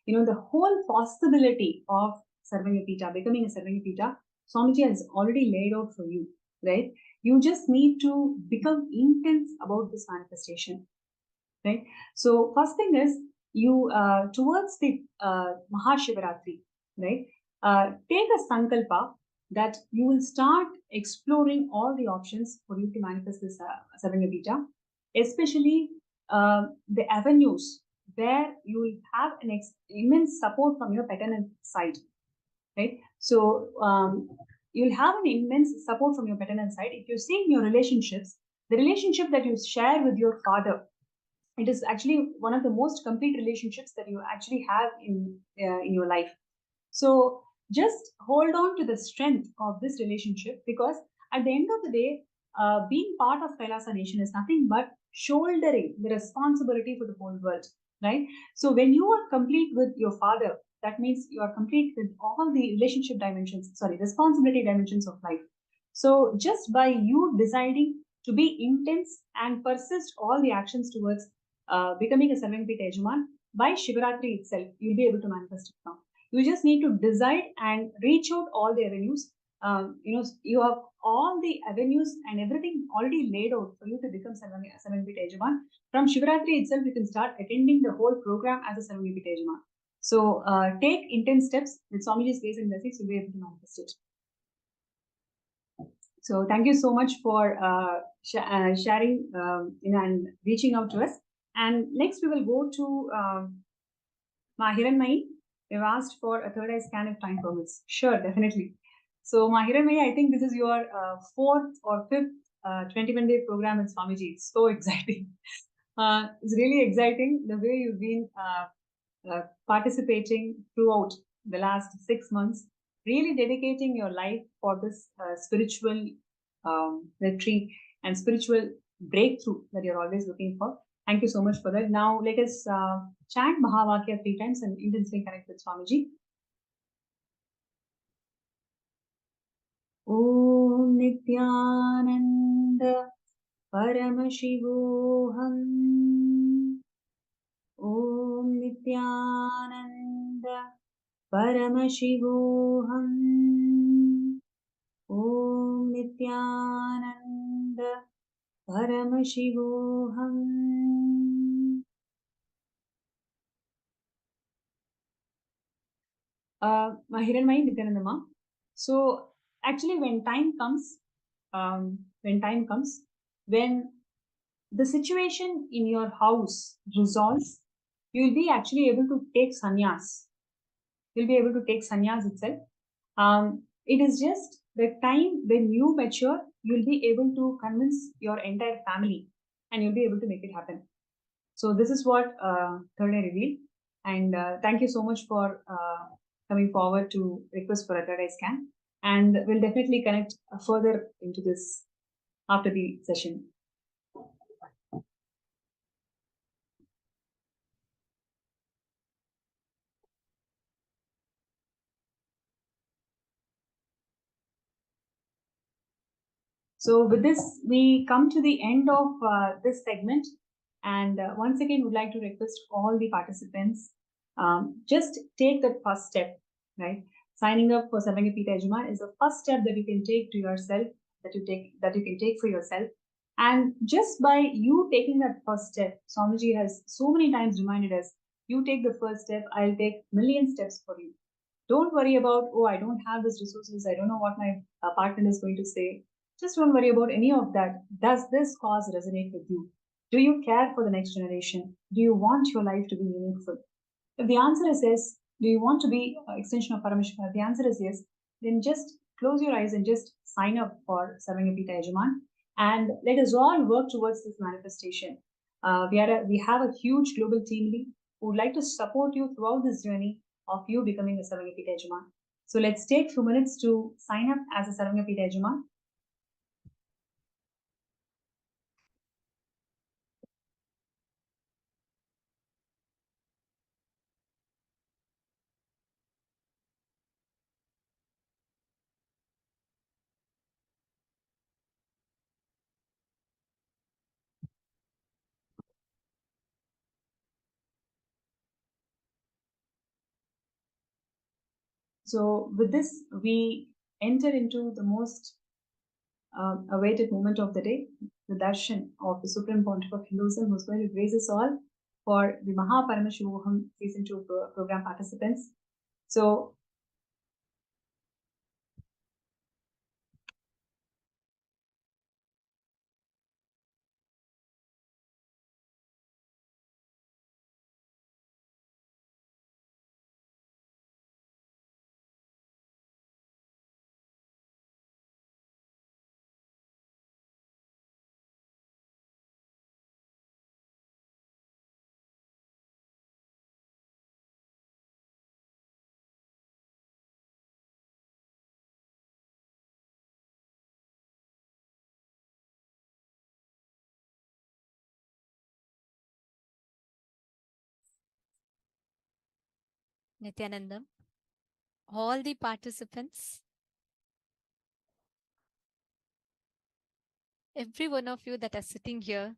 the whole possibility of Sarvanyapita, becoming a Sarvanyapita, Swamiji has already laid out for you, right? You just need to become intense about this manifestation, right? So, first thing is, you towards the Mahashivaratri, right? Take a sankalpa that you will start exploring all the options for you to manifest this Sarvanyapita, especially the avenues where you will have an immense support from your paternal side, right? So you'll have an immense support from your paternal side. If you're seeing your relationships, the relationship that you share with your father, it is actually one of the most complete relationships that you actually have in your life. So just hold on to the strength of this relationship, because at the end of the day, being part of Kailasa Nation is nothing but shouldering the responsibility for the whole world, right? So when you are complete with your father, that means you are complete with all the relationship dimensions, sorry, responsibility dimensions of life. So just by you deciding to be intense and persist all the actions towards becoming a Sarvangapita Yajaman, by Shivaratri itself, you'll be able to manifest it now. You just need to decide and reach out all the avenues. You have all the avenues and everything already laid out for you to become Sarvangapita Yajaman. From Shivaratri itself, you can start attending the whole program as a Sarvangapita Yajaman. So take intense steps with Swamiji's grace and blessings, you'll be able to manifest it. So thank you so much for sharing and reaching out to us. And next we will go to Mahiranmai. They've asked for a third eye scan if time permits. Sure, definitely. So Mahiranmai, I think this is your fourth or fifth 21-day program with Swamiji. It's so exciting. It's really exciting the way you've been participating throughout the last 6 months, really dedicating your life for this spiritual retreat and spiritual breakthrough that you're always looking for. Thank you so much for that. Now let us chant Mahavakya 3 times and intensely connect with Swamiji. Om Nithyananda Paramashivam. Om Nithyananda Paramashivam. Om Nithyananda Paramashivam. Mahiranmai Nithyanandama. So actually when time comes, when the situation in your house resolves, you'll be actually able to take sannyas. You'll be able to take sannyas itself. It is just the time when you mature, you'll be able to convince your entire family and you'll be able to make it happen. So this is what third eye revealed. And thank you so much for coming forward to request for a third eye scan. And we'll definitely connect further into this after the session. So with this, we come to the end of this segment. And once again, would like to request all the participants, just take that first step, right? Signing up for Sarvangapita Yajaman is the first step that you can take to yourself, that you can take for yourself. And just by you taking that first step, Swamiji has so many times reminded us, you take the first step, I'll take million steps for you. Don't worry about, oh, I don't have these resources, I don't know what my partner is going to say. Just don't worry about any of that. Does this cause resonate with you? Do you care for the next generation? Do you want your life to be meaningful? If the answer is yes, do you want to be an extension of Paramashivam? If the answer is yes, then just close your eyes and just sign up for Sarvangapita Yajaman. And let us all work towards this manifestation. We have a huge global team lead who would like to support you throughout this journey of you becoming a Sarvangapita Yajaman. So let's take a few minutes to sign up as a Sarvangapita Yajaman. So with this, we enter into the most awaited moment of the day, the darshan of the Supreme Pontiff of Hinduism, who's going to grace us all for the Paramashivam Season 2 program participants. So Nithyananda, all the participants, every one of you that are sitting here,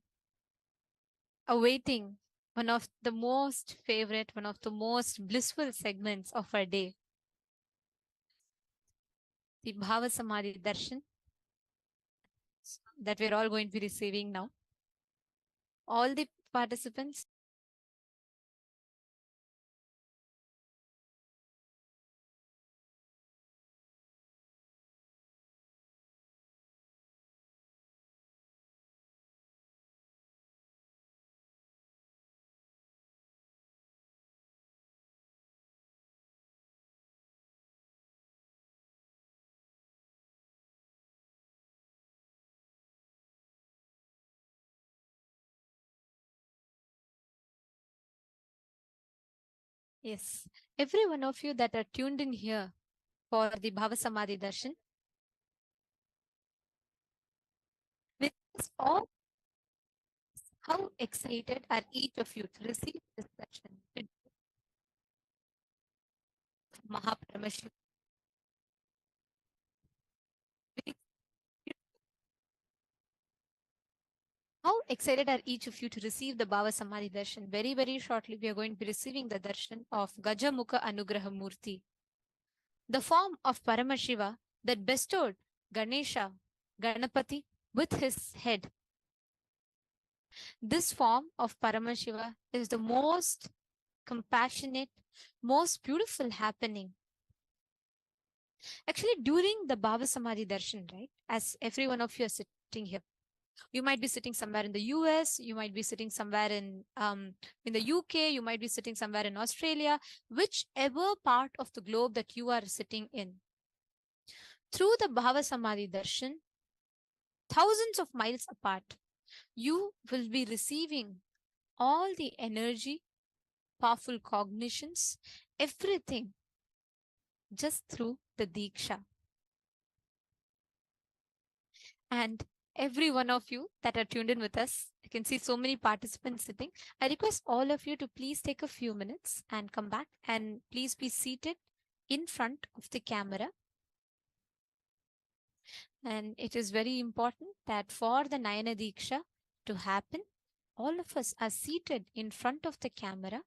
awaiting one of the most favorite, one of the most blissful segments of our day, the Bhava Samadhi Darshan that we're all going to be receiving now. All the participants, yes, every one of you that are tuned in here for the Bhava Samadhi Darshan, with us all, how excited are each of you to receive this darshan? Mahaparamashivam. How excited are each of you to receive the Bhava Samadhi Darshan? Very, very shortly, we are going to be receiving the darshan of Gajamukha Anugraha Murti, the form of Paramashiva that bestowed Ganesha, Ganapati, with his head. This form of Paramashiva is the most compassionate, most beautiful happening. Actually, during the Bhava Samadhi Darshan, right, as every one of you are sitting here, you might be sitting somewhere in the US, you might be sitting somewhere in the UK, you might be sitting somewhere in Australia, whichever part of the globe that you are sitting in. Through the Bhava Samadhi Darshan, thousands of miles apart, you will be receiving all the energy, powerful cognitions, everything just through the Diksha. And every one of you that are tuned in with us, I can see so many participants sitting. I request all of you to please take a few minutes and come back and please be seated in front of the camera. And it is very important that for the Nayana Diksha to happen, all of us are seated in front of the camera.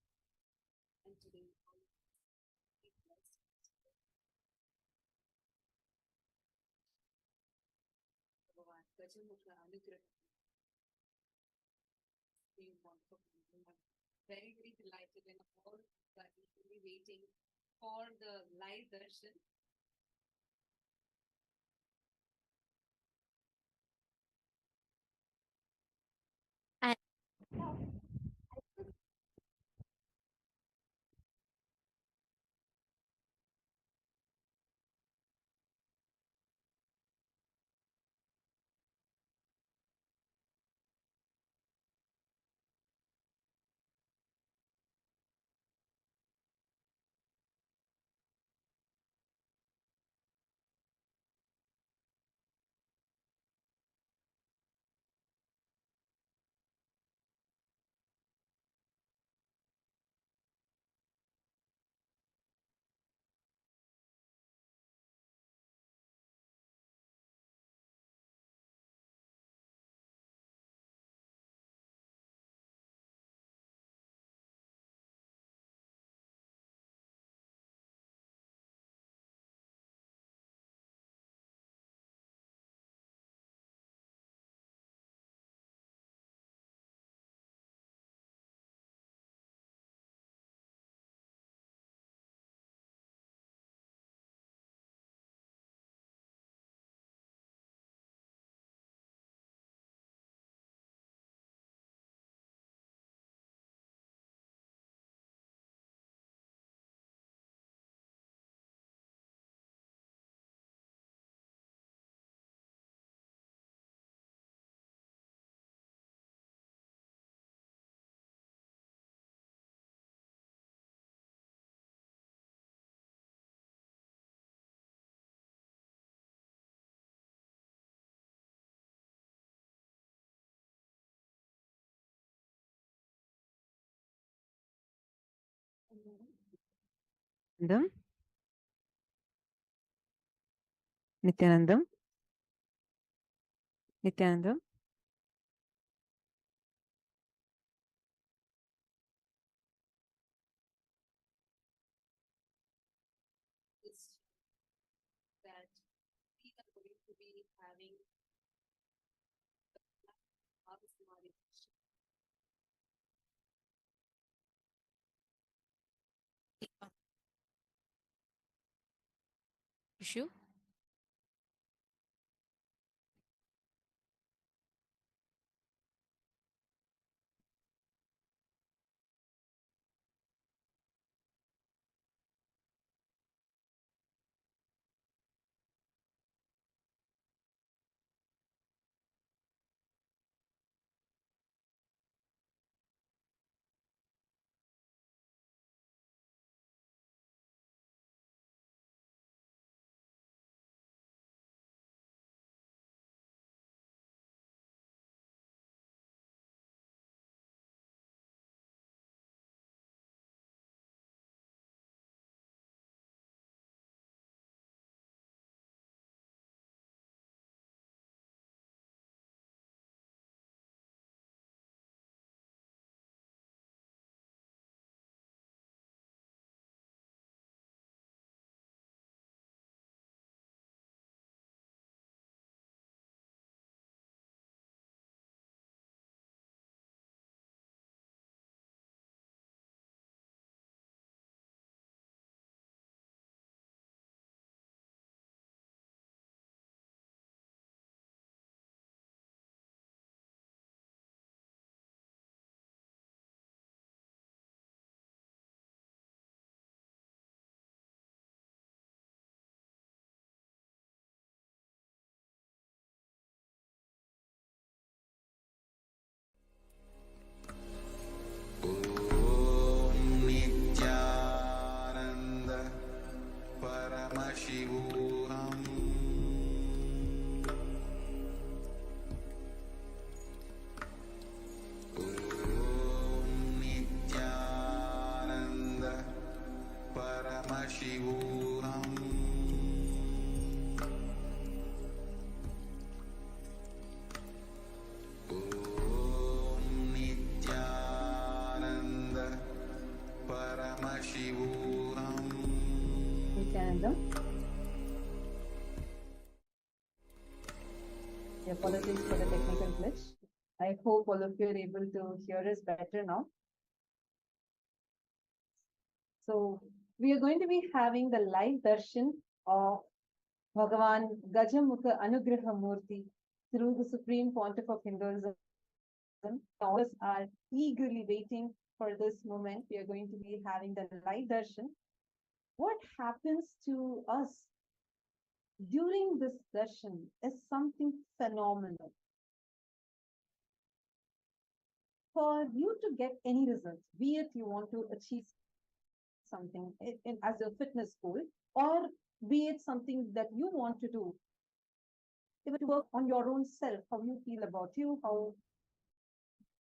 Very, very delighted and all that will be waiting for the live darshan. And Nityanandam? Nityanandam? Nityanandam? That we are going to be having issue. ॐ नित्यानन्द परमशिवोऽहम् ॐ नित्यानन्द परमशिवोऽहम् ॐ नित्यानन्द परमशिवोऽहम् Nityanandam? Apologies for the technical glitch. I hope all of you are able to hear us better now. So we are going to be having the live darshan of Bhagavan Gajamukha Anugraha Murti through the Supreme Pontiff of Hinduism. All of us are eagerly waiting for this moment. We are going to be having the live darshan. What happens to us during this darshan is something phenomenal. For you to get any results, be it you want to achieve something as a fitness goal, or be it something that you want to do, if to work on your own self, how you feel about you, how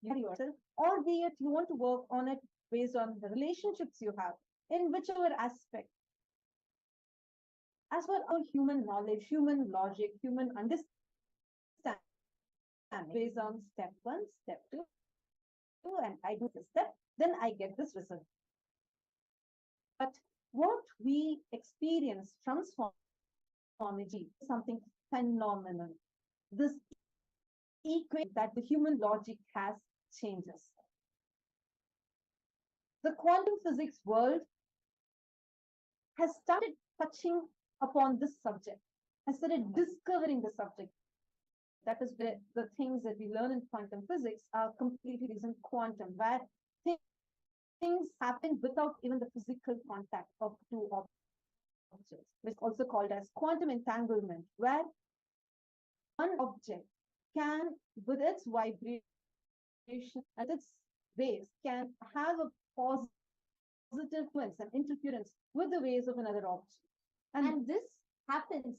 you are yourself, or be it you want to work on it based on the relationships you have in whichever aspect. As for our human knowledge, human logic, human understanding, based on step 1, step 2, and I do this step, then I get this result. But what we experience from Swamiji is something phenomenal. This equation that the human logic has changes. The quantum physics world has started touching upon this subject, has started discovering the subject. That is where the things that we learn in quantum physics are completely based on quantum, where things happen without even the physical contact of two objects. It's also called as quantum entanglement, where one object can, with its vibration and its waves, can have a positive influence and interference with the waves of another object. And this happens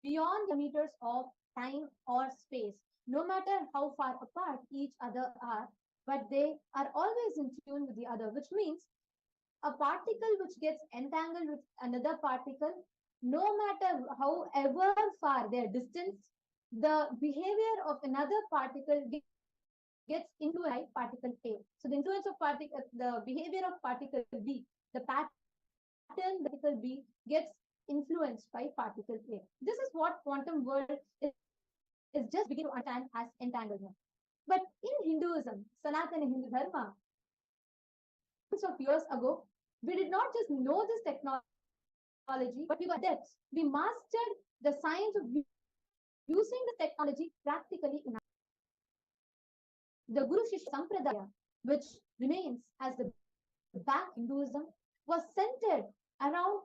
beyond the meters of time or space, no matter how far apart each other are, but they are always in tune with the other, which means a particle which gets entangled with another particle, no matter however far their distance, the behavior of another particle gets into a particle A. So the influence of the behavior of particle B, the pattern particle B gets influenced by particle A. This is what quantum world is just beginning to understand as entanglement. But in Hinduism, Sanatana Hindu Dharma, of years ago, we did not just know this technology, but we got depth. We mastered the science of using the technology practically in the Guru Shishya Sampradaya, which remains as the back Hinduism, was centered around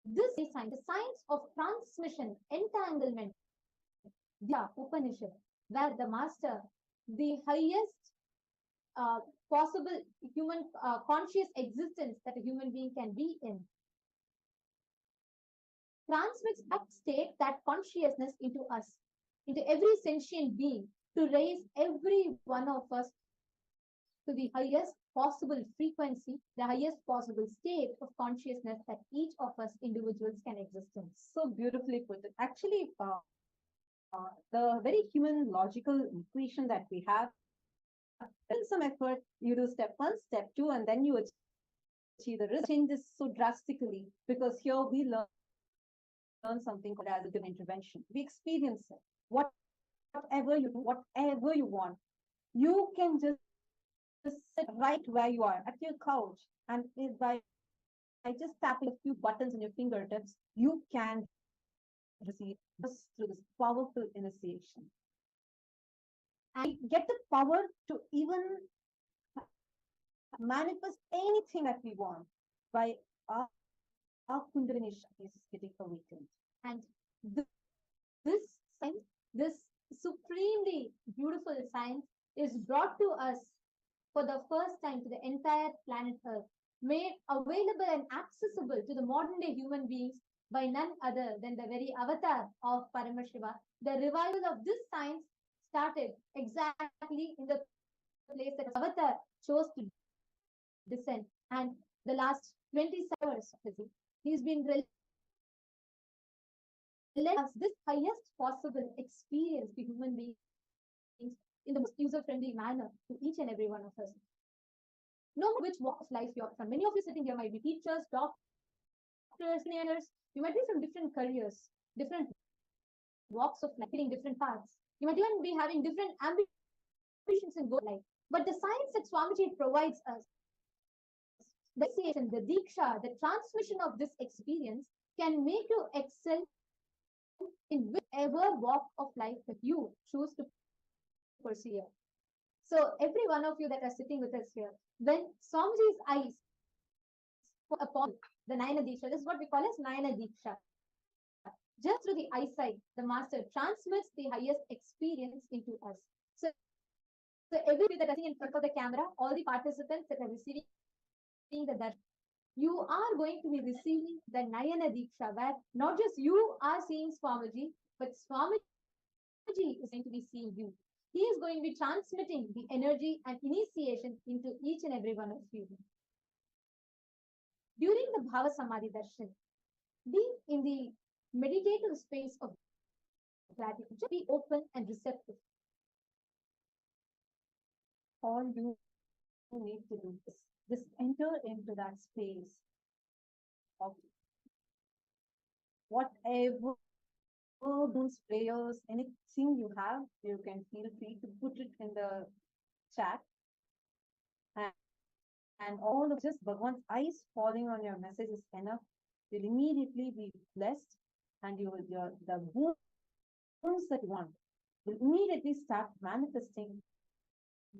this science, the science of transmission, entanglement, the Upanishad, where the master, the highest possible human conscious existence that a human being can be in, transmits that state, that consciousness into us, into every sentient being, to raise every one of us to the highest possible frequency, the highest possible state of consciousness that each of us individuals can exist in. So beautifully put. Actually, the very human logical equation that we have, in some effort, you do step 1, step 2, and then you achieve the result. Changes so drastically because here we learn something called as a intervention. We experience it. Whatever you do, whatever you want, you can just sit right where you are at your couch, and by just tapping a few buttons on your fingertips, you can receive this through this powerful initiation. And get the power to even manifest anything that we want by our Kundalini Shakti is getting awakened. And this science, this supremely beautiful science, is brought to us for the first time to the entire planet Earth, made available and accessible to the modern day human beings by none other than the very avatar of Paramashiva. The revival of this science started exactly in the place that avatar chose to descend. And the last 20 years of physics, he's been let us this highest possible experience to human beings in the most user-friendly manner to each and every one of us. No matter which walk of life you're from. Many of you sitting here might be teachers, doctors, engineers. You might be from different careers, different walks of life, hitting different paths. You might even be having different ambitions in goal life. But the science that Swamiji provides us, the initiation, the diksha, the transmission of this experience can make you excel in whichever walk of life that you choose to pursue. So every one of you that are sitting with us here, when Swamiji's eyes upon the Nayana Diksha, this is what we call as Nayana Diksha. Just through the eyesight, the master transmits the highest experience into us. So everybody that are sitting in front of the camera, all the participants that are receiving the darshan, you are going to be receiving the Nayana Diksha, where not just you are seeing Swamiji, but Swamiji is going to be seeing you. He is going to be transmitting the energy and initiation into each and every one of you. During the Bhava Samadhi Darshan, be in the meditative space of gratitude. Just be open and receptive. All you need to do is just enter into that space of whatever those prayers, anything you have, you can feel free to put it in the chat. And all of just Bhagwan's eyes falling on your message is enough. You'll immediately be blessed, and the boons that you want will immediately start manifesting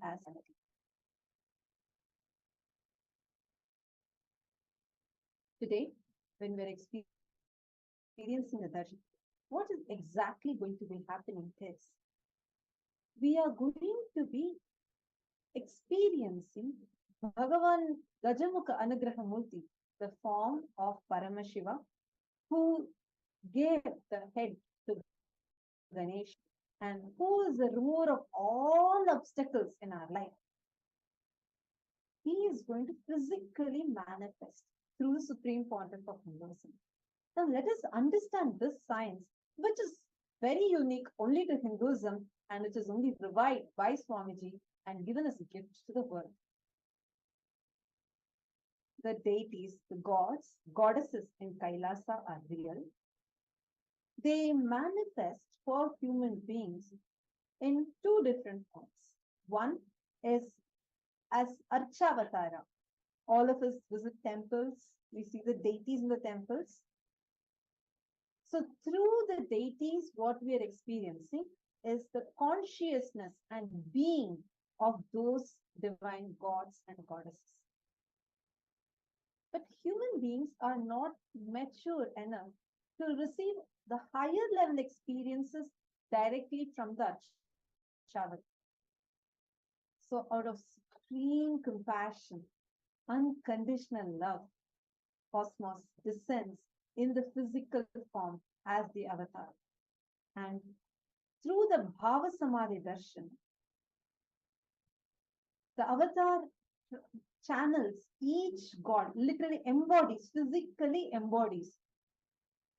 as energy. Today, when we're experiencing the darshan, what is exactly going to be happening is we are going to be experiencing Bhagavan Gajamukha Anugrahamurti, the form of Paramashiva, who gave the head to Ganesh and who is the remover of all obstacles in our life. he is going to physically manifest through the Supreme Pontiff of Hinduism. Now, let us understand this science, which is very unique only to Hinduism and which is only revived by Swamiji and given as a gift to the world. The deities, the gods, goddesses in Kailasa are real. They manifest for human beings in two different forms. One is as Archavatara. All of us visit temples. We see the deities in the temples. So through the deities, what we are experiencing is the consciousness and being of those divine gods and goddesses. But human beings are not mature enough to receive the higher level experiences directly from the Archavatara. So out of supreme compassion, unconditional love, Cosmos descends in the physical form as the avatar. And through the Bhava Samadhi Darshan, the avatar channels each god, literally embodies, physically embodies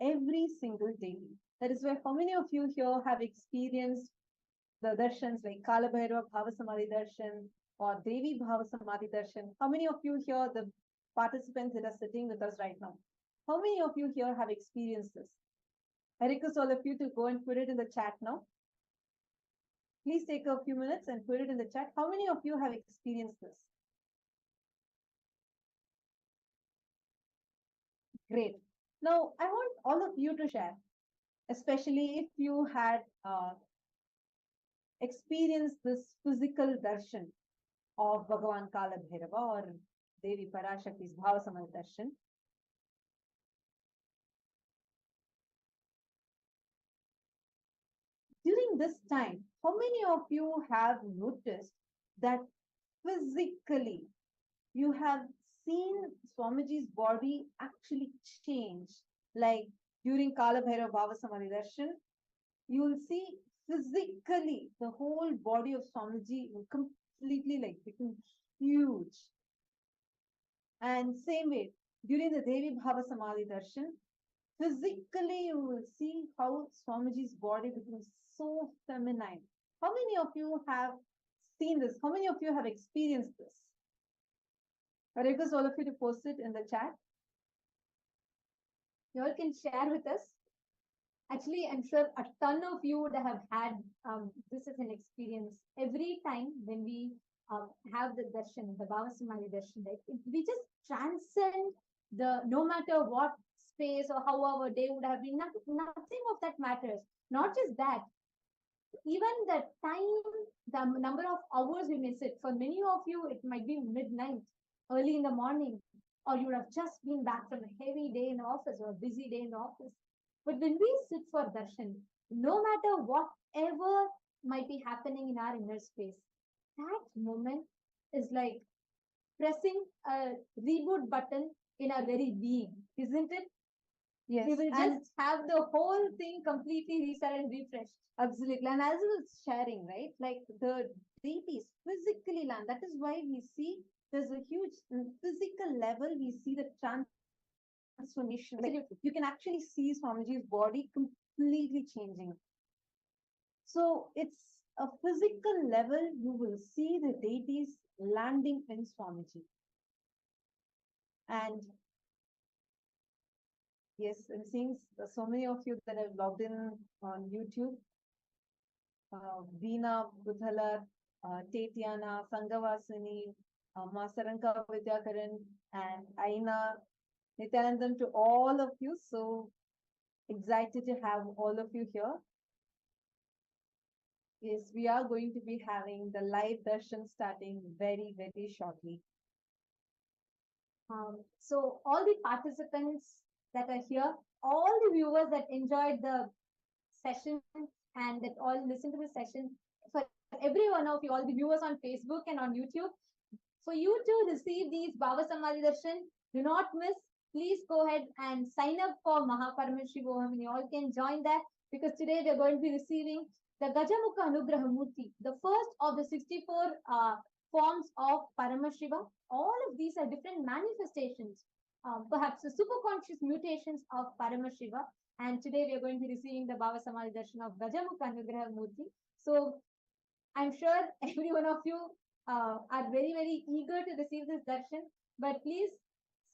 every single deity. That is why how many of you here have experienced the darshans like Kala Bhairava Bhava Samadhi Darshan or Devi Bhava Samadhi Darshan? How many of you here, the participants that are sitting with us right now, how many of you here have experienced this? I request all of you to go and put it in the chat now. Please take a few minutes and put it in the chat. How many of you have experienced this? Great. Now, I want all of you to share, especially if you had experienced this physical darshan of Bhagavan Kala Bhairava or Devi Parashakti's Bhava Samadhi Darshan. During this time, how many of you have noticed that physically you have seen Swamiji's body actually change? Like during Kala Bhairava Bhava Samadhi Darshan, you will see physically the whole body of Swamiji will completely like become huge. And same way, during the Devi Bhava Samadhi Darshan, physically you will see how Swamiji's body becomes so feminine. How many of you have seen this? How many of you have experienced this? I request all of you to post it in the chat. You all can share with us. Actually, I'm sure a ton of you would have had this as an experience. Every time when we have the darshan, the Bhava Samadhi darshan, right? We just transcend no matter what space or how our day would have been, nothing of that matters. Not just that, even the time, the number of hours we may sit. For many of you, it might be midnight, early in the morning, or you would have just been back from a heavy day in the office or a busy day in the office. But when we sit for darshan, no matter whatever might be happening in our inner space, that moment is like pressing a reboot button in our very being, isn't it? Yes. We will just have the whole thing completely reset and refreshed. Absolutely. And as I was sharing, right, like the deities physically land. That is why we see there's a huge physical level. We see the transformation. Like you can actually see Swamiji's body completely changing. So it's a physical level. You will see the deities landing in Swamiji. And yes, I'm seeing so many of you that have logged in on YouTube. Veena Budhalar, Tetiana, Sangavasini, Masaranka Vidyakaran, and Aina, Nithyanandam, to all of you. So excited to have all of you here. Yes, we are going to be having the live darshan starting very, very shortly. So all the participants that are here, all the viewers that enjoyed the session and that all listen to the session, for every one of you, all the viewers on Facebook and on YouTube, for you to receive these Bhava Samadhi Darshan, do not miss. Please go ahead and sign up for Paramashivam, and you all can join that, because today we are going to be receiving the Gajamukha Anugraha Murti, the first of the 64 forms of Paramashivam. All of these are different manifestations, perhaps the superconscious mutations of Paramashiva. And today we are going to be receiving the Bhava Samadhi Darshan of Gajamukha Nugraha Murti. So I'm sure every one of you are very, very eager to receive this darshan, but please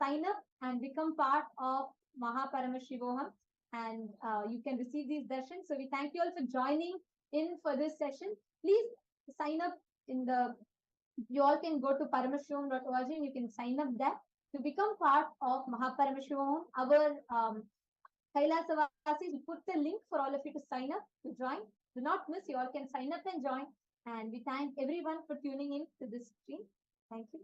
sign up and become part of Mahaparamashivoham, and you can receive these darshans. So we thank you all for joining in for this session. Please sign up in the, you all can go to paramashivam.org and you can sign up there to become part of Mahaparamashivoham. Our KAILASA Vasis, we put the link for all of you to sign up, to join. Do not miss, you all can sign up and join. And we thank everyone for tuning in to this stream. Thank you.